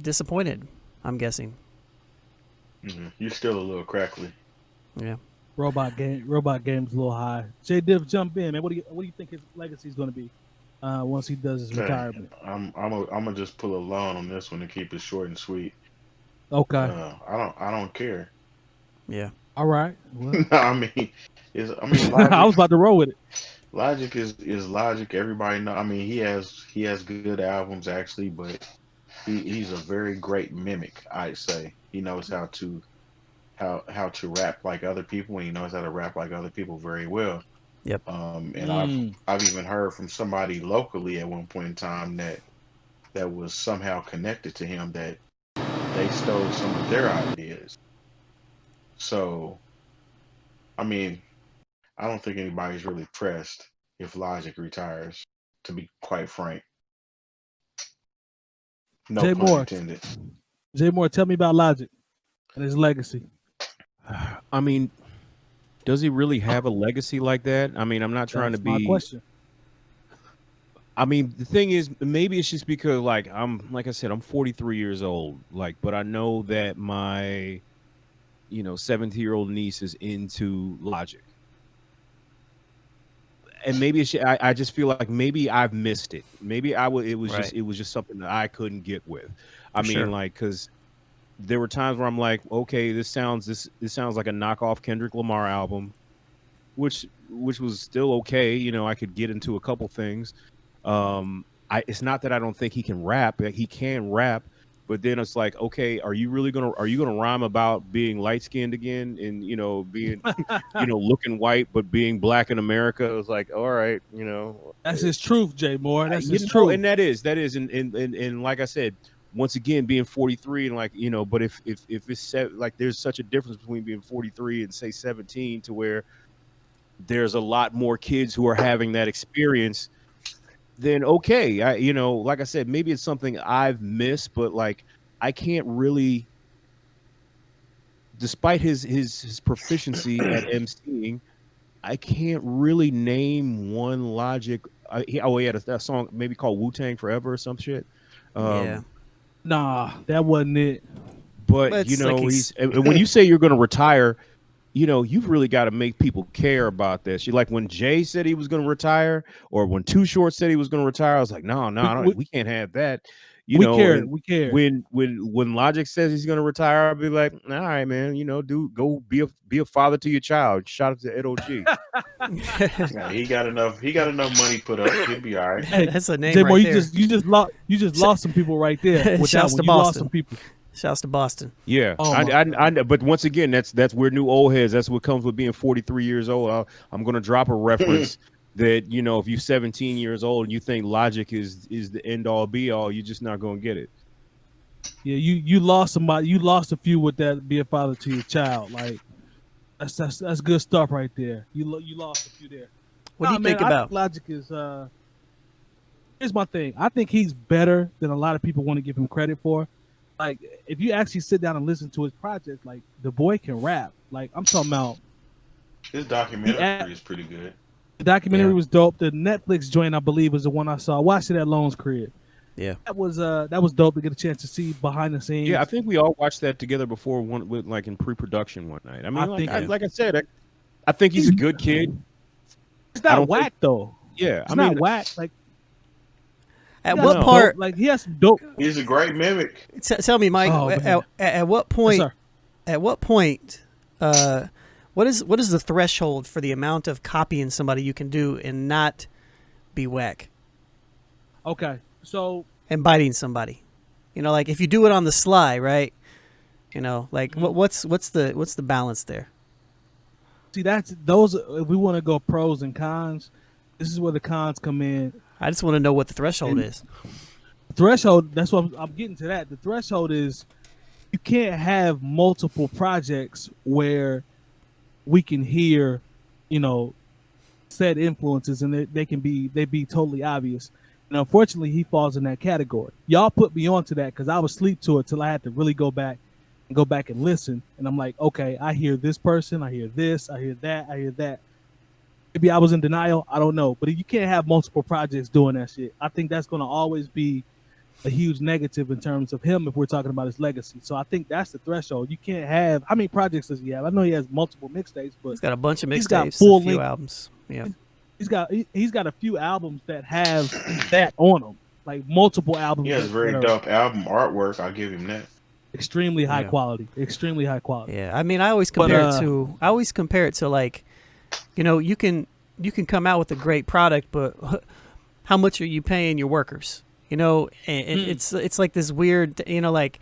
disappointed, I'm guessing. You're still a little crackly. Yeah. Robot game's a little high. Jay Diff, jump in, man. What do you think his legacy is going to be once he does his retirement? I'm gonna just pull a loan on this one to keep it short and sweet. Okay. I don't care. Yeah. All right. Well, I mean, Logic, I was about to roll with it. Logic is Logic. Everybody know. I mean, he has good albums actually, but he's a very great mimic. I'd say he knows how to rap like other people, and he knows how to rap like other people very well. Yep. And I've even heard from somebody locally at one point in time that was somehow connected to him, that they stole some of their ideas. So, I mean, I don't think anybody's really pressed if Logic retires, to be quite frank. No Jay pun Moore. intended. Jay Moore, tell me about Logic and his legacy. I mean, does he really have a legacy like that? I mean, I'm not trying to be. My question. I mean, the thing is, maybe it's just because, like I said, I'm 43 years old. Like, but I know that my, 17-year-old niece is into Logic, and maybe I just feel like maybe I've missed it. Maybe it was just something that I couldn't get with. I mean, like, because there were times where I'm like, okay, this sounds like a knockoff Kendrick Lamar album, which was still okay. I could get into a couple things. It's not that I don't think he can rap. He can rap, but then it's like, okay, are you gonna rhyme about being light skinned again and being looking white but being black in America? It was like, all right, That's his truth, Jay Moore. That's his truth. And that is and like I said, once again, being 43 and like, but if it's like there's such a difference between being 43 and say 17 to where there's a lot more kids who are having that experience, then okay. Like I said, maybe it's something I've missed, but like I can't really, despite his proficiency at emceeing, I can't really name one Logic. He had a song maybe called Wu-Tang Forever or some shit. Yeah. Nah, that wasn't it. But like and when you say you're going to retire, you've really got to make people care about this. Like when Jay said he was going to retire, or when Too Short said he was going to retire, I was like, no, we can't have that. We care. When Logic says he's going to retire, I'll be like, all right, man, dude, go be a father to your child. Shout out to Ed OG. Yeah, he got enough money put up. He'll be all right. Hey, that's a name Jay right Moore, there. you just lost some people right there. With Shouts that to one. You Boston. lost some people. Shouts to Boston. Yeah, Oh, I but once again, that's where new old heads. That's what comes with being 43 years old. I'm going to drop a reference that if you're 17 years old and you think Logic is the end all be all, you're just not going to get it. Yeah, you lost somebody. You lost a few with that. Be a father to your child. Like that's good stuff right there. You lost a few there. What do you think about Logic? Is here's my thing. I think he's better than a lot of people want to give him credit for. Like, if you actually sit down and listen to his project, like, the boy can rap. Like, I'm talking about. His documentary is pretty good. The documentary was dope. The Netflix joint, I believe, was the one I saw. I watched it at Lone's crib. Yeah, that was dope to get a chance to see behind the scenes. Yeah, I think we all watched that together before like in pre-production one night. I mean, like I said, I think he's a good kid. It's not whack though. Yeah, it's not whack. Like, at what part? Dope, like, he has some dope. He's a great mimic. Tell me, Mike. At what point? Yes, at what point? What is the threshold for the amount of copying somebody you can do and not be whack? Okay, so and biting somebody, like if you do it on the sly, right? Like what's the balance there? See, that's those. If we want to go pros and cons, this is where the cons come in. I just want to know what the threshold is. Threshold. That's what I'm getting to. That the threshold is you can't have multiple projects where we can hear, said influences, and they be totally obvious. And unfortunately, he falls in that category. Y'all put me onto that because I was asleep to it till I had to really go back and listen. And I'm like, okay, I hear this person, I hear this, I hear that, I hear that. Maybe I was in denial. I don't know. But you can't have multiple projects doing that shit. I think that's going to always be a huge negative in terms of him if we're talking about his legacy. So I think that's the threshold. You can't have, how many projects does he have? I know he has multiple mixtapes, but He's got a bunch of he's got mixtapes, full a few length- albums. Yeah. he's got a few albums that have that on them, like multiple albums. He has that very are dope album artwork. I'll give him that. extremely high Yeah. quality. Extremely high quality. Yeah, I mean, I always But, compare it to like, you know, you can come out with a great product, but how much are you paying your workers? You know, and it's like this weird, you know, like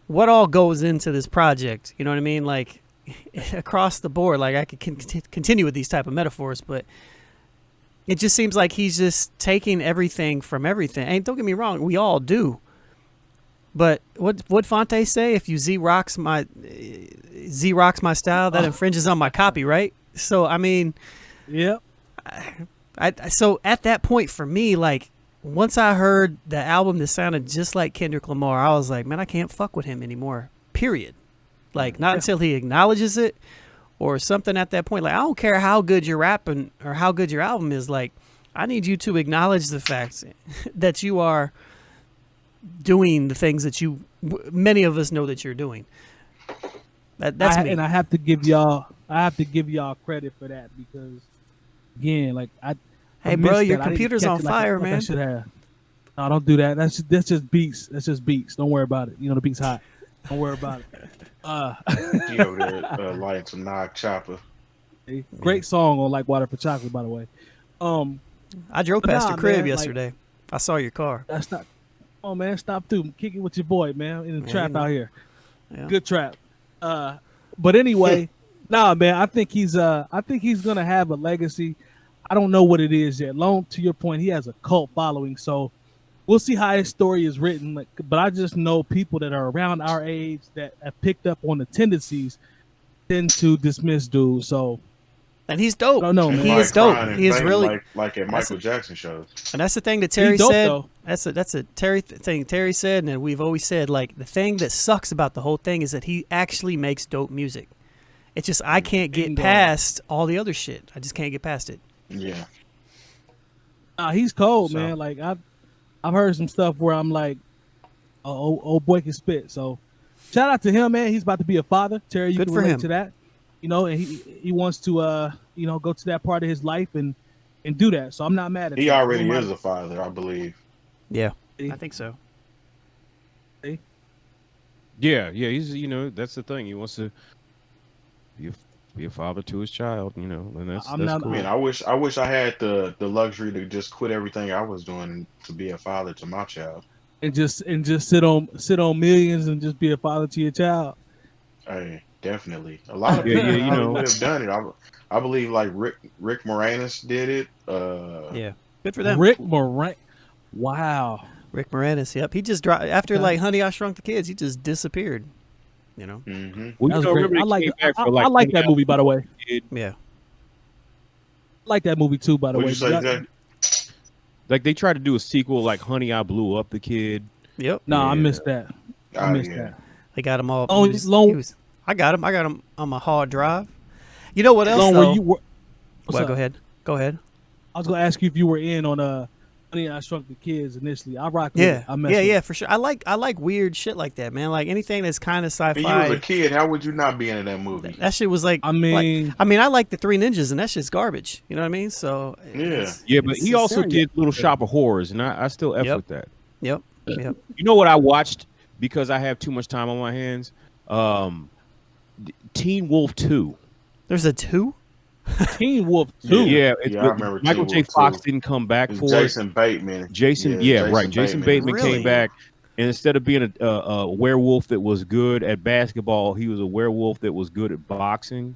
what all goes into this project. You know what I mean? Like across the board. Like I could continue with these type of metaphors, but it just seems like he's just taking everything from everything. And don't get me wrong, we all do. But what Fonte say? If you Z-rocks my style, that infringes on my copyright. So I mean, Yep. so at that point for me, like once I heard the album that sounded just like Kendrick Lamar, I was like, man, I can't fuck with him anymore. Period. Like not until he acknowledges it or something at that point. Like I don't care how good you're rapping or how good your album is. Like I need you to acknowledge the fact that you are doing the things that many of us know that you're doing. That's me. And I have to give y'all credit for that because again, like Hey, bro, your computer's on fire, man. I should have. No, don't do that. That's just beats. That's just beats. Don't worry about it. You know the beat's hot. Don't worry about it. He over there lighting some 𝗏𝗏 𝗀𝗱𝗱. Great song on Like Water for Chocolate, by the way. I drove past your crib man, yesterday. I saw your car. That's not. Oh man, stop through. Kick it with your boy, man. In the trap you know. out here. Yeah. Good trap. But anyway, man. I think he's gonna have a legacy. I don't know what it is yet. To your point, he has a cult following, so we'll see how his story is written. Like, but I just know people that are around our age that have picked up on the tendencies tend to dismiss dudes. So, and he's dope. I don't know, man. He is dope. He is really like at Michael Jackson shows. And that's the thing that Terry dope, said. though. That's a Terry thing Terry said, and we've always said, like, the thing that sucks about the whole thing is that he actually makes dope music. It's just I can't get past all the other shit. I just can't get past it. Yeah. He's cold, man. Like I've heard some stuff where I'm like, oh boy can spit. So shout out to him, man. He's about to be a father. Terry, you Good can for relate him. to that. You know, and he wants to go to that part of his life and do that. So I'm not mad at He that. already is a father, I believe. Yeah, See? I think so. Yeah, he's that's the thing. He wants to be a father to his child, and that's cool. I mean, I wish I had the luxury to just quit everything I was doing to be a father to my child. And just sit on millions and just be a father to your child. Hey, definitely. A lot of people would have done it. I believe like Rick Moranis did it. Yeah, good for them. Rick Moranis. Wow. Rick Moranis. Yep, he just dropped after like Honey, I Shrunk the Kids. He just disappeared. Mm-hmm. Well, That was great. I like that movie, by the way. Yeah. I like that movie too, by the What'd way. you say, Zach? Like they tried to do a sequel, like Honey, I Blew Up the Kid. Yep. No, Yeah. I missed that. I missed yeah. that. They got him all. Oh, I got him on my hard drive. You know what else? Long, though? were you were, what's Well, up? Go ahead. I was gonna ask you if you were in on Honey, I Shrunk the Kids initially. I rock with Yeah, it. I mess with yeah, it. for sure. I like weird shit like that, man. Like anything that's kind of When you was sci-fi. a kid, how would you not be in that movie? That shit was like. I mean- I like the Three Ninjas, and that shit's garbage. You know what I mean? So. Yeah, but he also serious. did Little Shop of Horrors, and I still F Yep. with that. Yep. You know what I watched because I have too much time on my hands? Teen Wolf 2. There's a 2. Teen Wolf 2. Yeah, I remember Michael Teen J. Wolf Fox 2. didn't come back for Jason Bateman. Jason Bateman Really? came back, and instead of being a werewolf that was good at basketball, he was a werewolf that was good at boxing.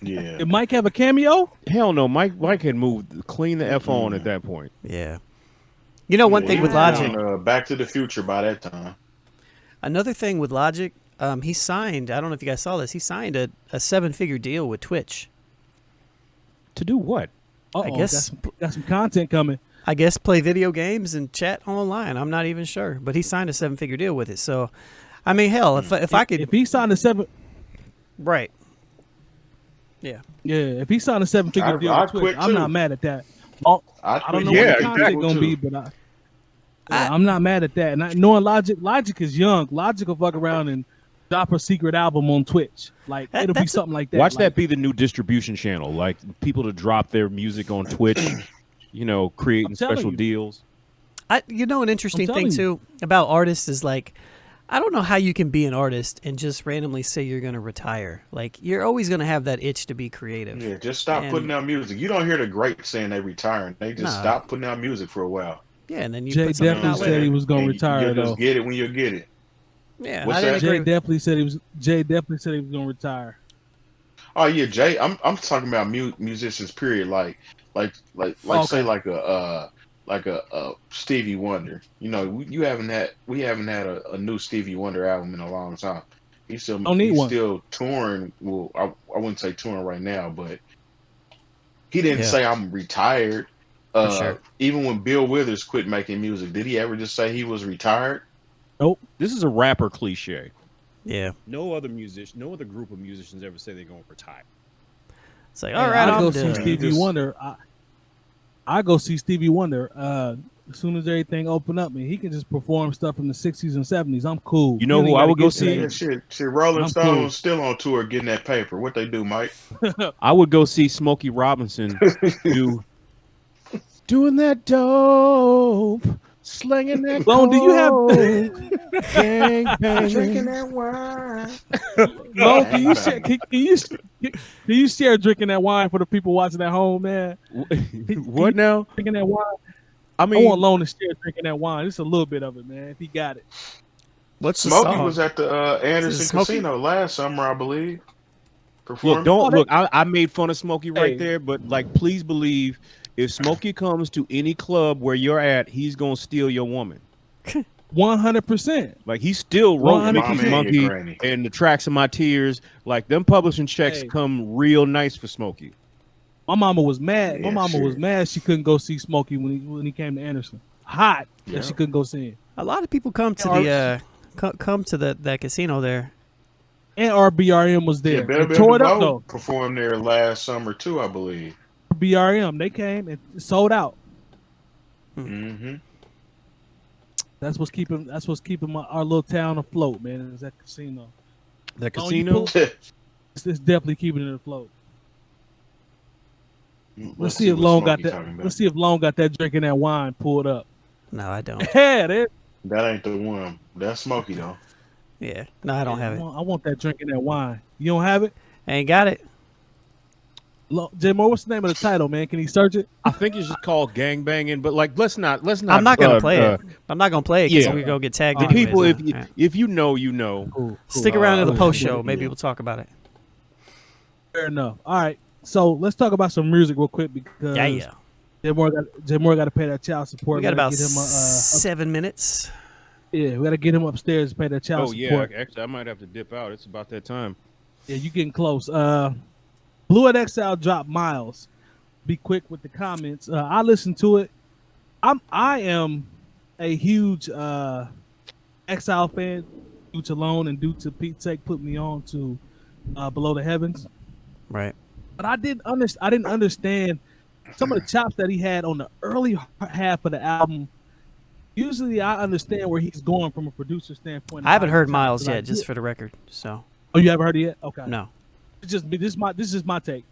Yeah. Did Mike have a cameo? Hell no, Mike had moved clean the F on at that point. Yeah. You know, one thing with Logic. Back to the Future by that time. Another thing with Logic, he signed. I don't know if you guys saw this. He signed a 7-figure deal with Twitch. To do what? Uh-oh, guess- got some content coming. I guess play video games and chat online. I'm not even sure, but he signed a 7-figure deal with it. So, I mean, hell, if I could, If he signed a 7, right? Yeah. Yeah, if he signed a 7-figure deal I'd with Twitch, quit I'm too. not mad at that. I don't know what the content gonna be, but I'm not mad at that. And knowing Logic is young. Logic will fuck around and drop a secret album on Twitch. Like it'll be something like that. Watch like, that be the new distribution channel. Like people to drop their music on Twitch. You know, creating special deals. An interesting thing too about artists is like, I don't know how you can be an artist and just randomly say you're going to retire. Like you're always going to have that itch to be creative. Yeah, just stop putting out music. You don't hear the greats saying they retiring. They just stop putting out music for a while. Yeah, and then you Jay put something definitely said he was going to retire. You just get it when you get it. Yeah, what's that? Jay definitely said he was going to retire. Oh yeah, Jay. I'm talking about musicians. Period. Like say like a Stevie Wonder. You know, we haven't had a new Stevie Wonder album in a long time. He's still touring. Well, I wouldn't say touring right now, but he didn't say I'm retired. Sure. Even when Bill Withers quit making music, did he ever just say he was retired? Nope. This is a rapper cliche. Yeah. No other group of musicians ever say they're going to retire. It's like, all right, I'll go see Stevie Wonder. I go see Stevie Wonder as soon as everything open up, and he can just perform stuff from the 60s and 70s. I'm cool. You know who I would go see? Yeah, shit, Rolling Stones still on tour getting that paper. What they do, Mike? I would go see Smokey Robinson doing that dope, slinging that. Lone, do you have? Gang bang. Drinking that wine. Lone, can you share drinking that wine for the people watching at home, man? What now? Drinking that wine. I want Lone to share drinking that wine. Just a little bit of it, man. If he got it. What's the Smokey song? was at the Anderson Casino last summer, I believe. Look, I made fun of Smokey right there, but like, please believe, if Smokey comes to any club where you're at, he's gonna steal your woman. 100%. Like he still wrote Mickey's Monkey and the Tracks of My Tears. Like them publishing checks come real nice for Smokey. My mama was mad. My mama was mad she couldn't go see Smokey when he came to Anderson. Hot that she couldn't go see him. A lot of people come to that casino there. And RBRM was there. Yeah, they tore it up though. Performed there last summer too, I believe. BRM, they came and sold out. Mm-hmm. That's what's keeping our little town afloat, man. Is that casino? That casino? It's definitely keeping it afloat. Let's see if Lone got that. Let's see if Lone got that drinking that wine pulled up. No, I don't. Yeah, that ain't the one. That's Smokey though. Yeah, no, I don't have it. I want that drinking that wine. You don't have it? I ain't got it. J Moore, what's the name of the title, man? Can he search it? I think it's just called Gang Banging, but like, let's not. I'm not gonna play it. I'm not gonna play it because we go get tagged. The people, if you know, you know. Cool. Stick around to the post show. Maybe we'll talk about it. Fair enough. All right. So let's talk about some music real quick because J Moore got to pay that child support. We got about 7 minutes. Yeah, we got to get him upstairs to pay that child support. Actually, I might have to dip out. It's about that time. Yeah, you getting close. Blue at Exile dropped Miles. Be quick with the comments. I listened to it. I am a huge Exile fan due to Lone and due to Pete Take put me on to Below the Heavens. Right. But I didn't understand some of the chops that he had on the early half of the album. Usually, I understand where he's going from a producer standpoint. I haven't heard Miles yet, just for the record. So. Oh, you haven't heard it yet? Okay. No. It's just this is my take.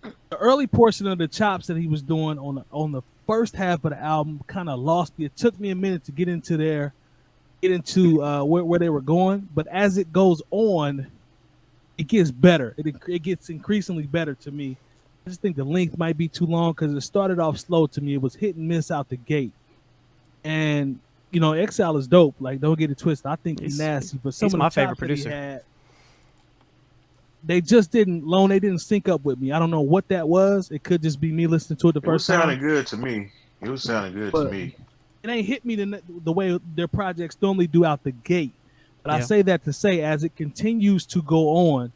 The early portion of the chops that he was doing on the first half of the album kind of lost me. It took me a minute to get into where they were going, but as it goes on, it gets better. It gets increasingly better to me. I just think the length might be too long because it started off slow to me. It was hit and miss out the gate. And, you know, Exile is dope. Like, don't get it twisted. I think he's nasty. But some of my favorite producer. They just didn't sync up with me. I don't know what that was. It could just be me listening to it the first time. It was sounding good to me. To me. It ain't hit me the way their projects normally do out the gate. But I say that to say, as it continues to go on,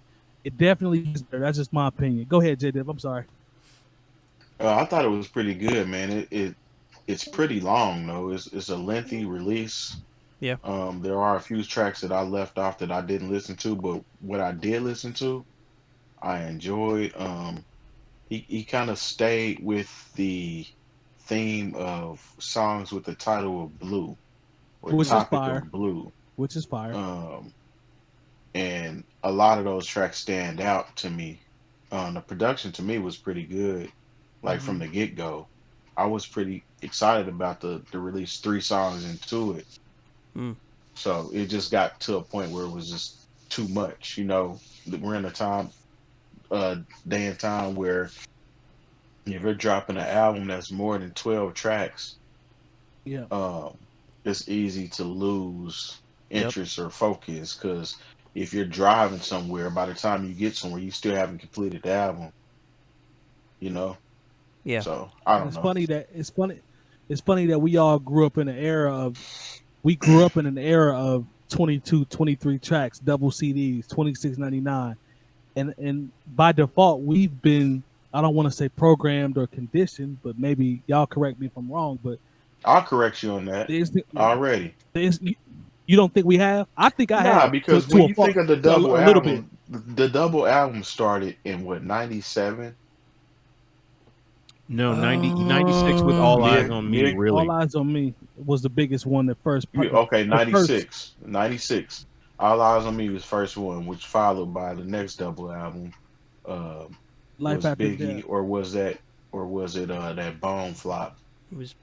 it definitely is better. That's just my opinion. Go ahead, Jay Diff. I'm sorry. I thought it was pretty good, man. It's pretty long though. It's a lengthy release. Yeah. There are a few tracks that I left off that I didn't listen to, but what I did listen to, I enjoyed. He kind of stayed with the theme of songs with the title of blue or Which is topic fire. of blue. Which is fire. And a lot of those tracks stand out to me. The production to me was pretty good, like from the get go. I was pretty excited about the release 3 songs into it. So it just got to a point where it was just too much. You know, we're in a day and time where if you're dropping an album that's more than 12 tracks, it's easy to lose interest or focus, because if you're driving somewhere, by the time you get somewhere, you still haven't completed the album. You know? Yeah. So I don't know. It's funny that we all grew up in an era of 22, 23 tracks, double CDs, $26.99. And by default, we've been, I don't want to say programmed or conditioned, but maybe y'all correct me if I'm wrong, but I'll correct you on that already. You don't think we have? I think I have. Because when you think of the double album, the double album started in what, 97? No, 96 with All Eyes on Me. Yeah. Really, All Eyes on Me was the biggest one. The first. Okay, 96. 96. All Eyes on Me was first one, which followed by the next double album. Life was After Biggie, Death. or was it that Bone flop? It was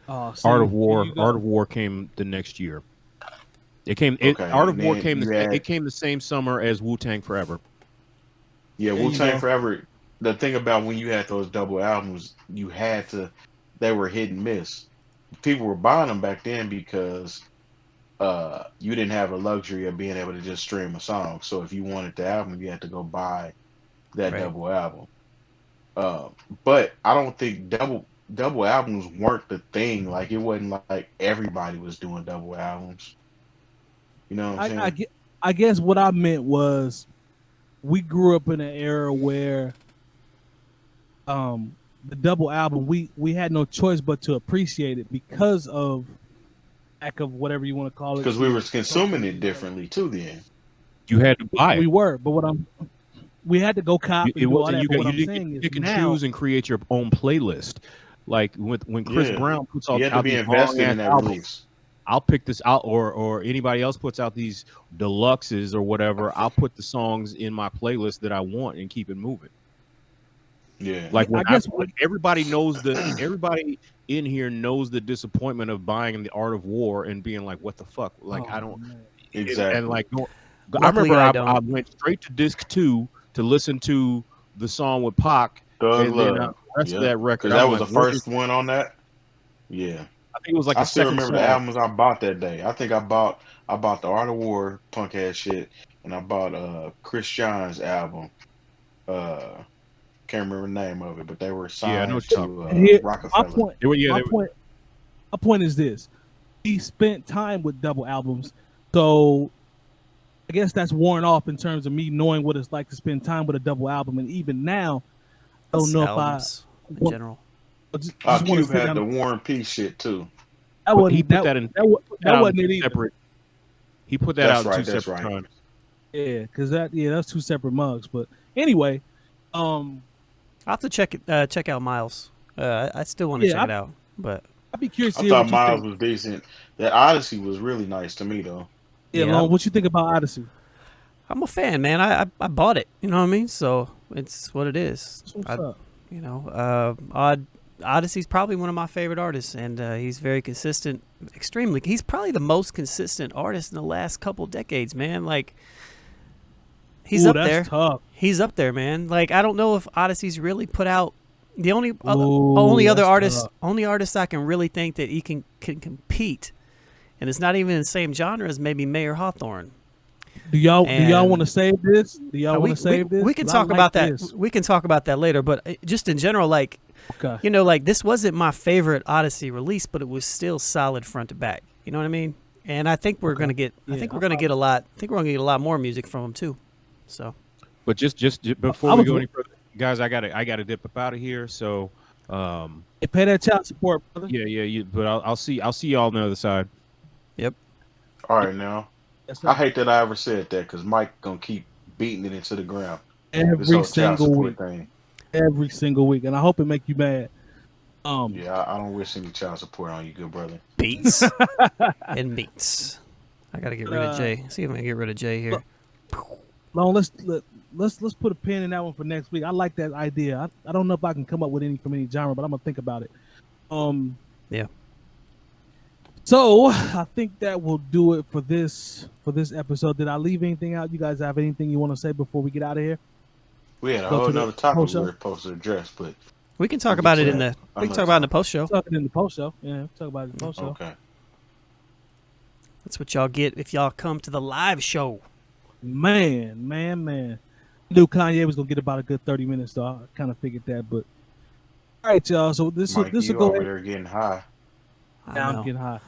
Art of War. Art of War came the next year. It came. Art of War came. It came the same summer as Wu-Tang Forever. Yeah, Wu-Tang Forever. The thing about when you had those double albums, they were hit and miss. People were buying them back then because you didn't have the luxury of being able to just stream a song. So if you wanted the album, you had to go buy that double album. But I don't think double albums weren't the thing. Like, it wasn't like everybody was doing double albums. You know what I'm saying? I guess what I meant was we grew up in an era where the double album, we had no choice but to appreciate it because of lack of whatever you want to call it. Because we were consuming it differently too then. You had to buy it. We were, but we had to go cop and do all that. You pick and choose and create your own playlist. Like when Chris Brown puts out, you had to be invested in that release. I'll pick this out, or anybody else puts out these deluxes or whatever. I'll put the songs in my playlist that I want and keep it moving. Yeah, like everybody knows everybody in here knows the disappointment of buying the Art of War and being like, "What the fuck?" Like, I don't exactly. And like, I remember I went straight to disc 2 to listen to the song with Pac, and then the rest of that record. That was the first one on that. Yeah. I think it was like I still remember the albums I bought that day. I think I bought the Art of War punk ass shit, and I bought Chris John's album. Can't remember the name of it, but they were signed to Rockefeller. My point is this: he spent time with double albums, so I guess that's worn off in terms of me knowing what it's like to spend time with a double album. And even now, I don't know albums, if in general. Cube had the War and Peace shit too. That wasn't separate. He put that out in two separate times. Yeah, because that's two separate mugs. But anyway, I'll have to check out Miles. I still want to check it out, but I'd be curious. I thought Miles was decent. That Oddisee was really nice to me though. Yeah, what you think about Oddisee? I'm a fan, man. I bought it. You know what I mean? So it's what it is. What's up? You know, Oddisee's probably one of my favorite artists, and he's very consistent. Extremely, he's probably the most consistent artist in the last couple decades, man. Like, he's up there. Tough. He's up there, man. Like, I don't know if Oddisee's really put out the only artist I can really think that he can compete, and it's not even in the same genre as maybe Mayer Hawthorne. Do y'all want to save this? Do y'all want to save this? We can talk about that. We can talk about that later. But just in general, like, you know, like, this wasn't my favorite Oddisee release, but it was still solid front to back. You know what I mean? And I think we're gonna get. I think we're gonna get a lot. I think we're gonna get a lot more music from him too. So. But just before we go any further, guys, I gotta dip up out of here. So. Pay that child support, brother. Yeah. But I'll see y'all on the other side. Yep. All right now. I hate that I ever said that because Mike gonna keep beating it into the ground. every single week. Thing. Every single week, and I hope it make you mad. Yeah, I don't wish any child support on you, good brother. Beats and meats. I gotta get rid of Jay. See if I can get rid of Jay here. Long, let's put a pin in that one for next week. I like that idea. I don't know if I can come up with any from any genre, but I'm gonna think about it. Yeah. So I think that will do it for this episode. Did I leave anything out? You guys have anything you want to say before we get out of here? We had a whole nother topic we were supposed to address, but we can talk about it in the post show. Talking in the post show. Yeah, talk about it in the post show. Okay. That's what y'all get if y'all come to the live show. Man. I knew Kanye was gonna get about a good 30 minutes, though. I kind of figured that, but all right, y'all. So this will go over there getting high. Yeah, I'm getting high.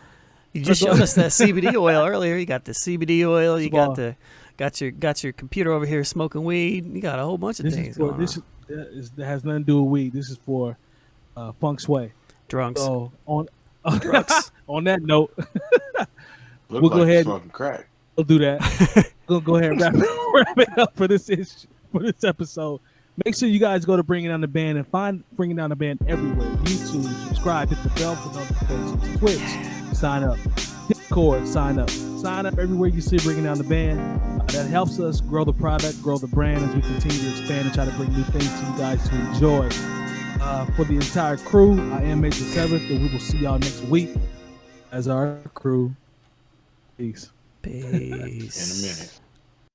You just showed us that CBD oil earlier. You got the CBD oil. You got your computer over here smoking weed. You got a whole bunch of things going on. That has nothing to do with weed. This is for feng shui. Drunks. So drugs. On that note, we'll go ahead. Smoking crack. We'll do that. We'll go ahead and wrap it up for this episode. Make sure you guys go to Bringing Down the Band and find Bringing Down the Band everywhere. YouTube, subscribe, hit the bell for notifications. Twitch, sign up. Discord, sign up. Sign up everywhere you see Bringing Down the Band. That helps us grow the product, grow the brand as we continue to expand and try to bring new things to you guys to enjoy. For the entire crew, I am Major 7th, and we will see y'all next week as our crew. Peace. Peace. In a minute.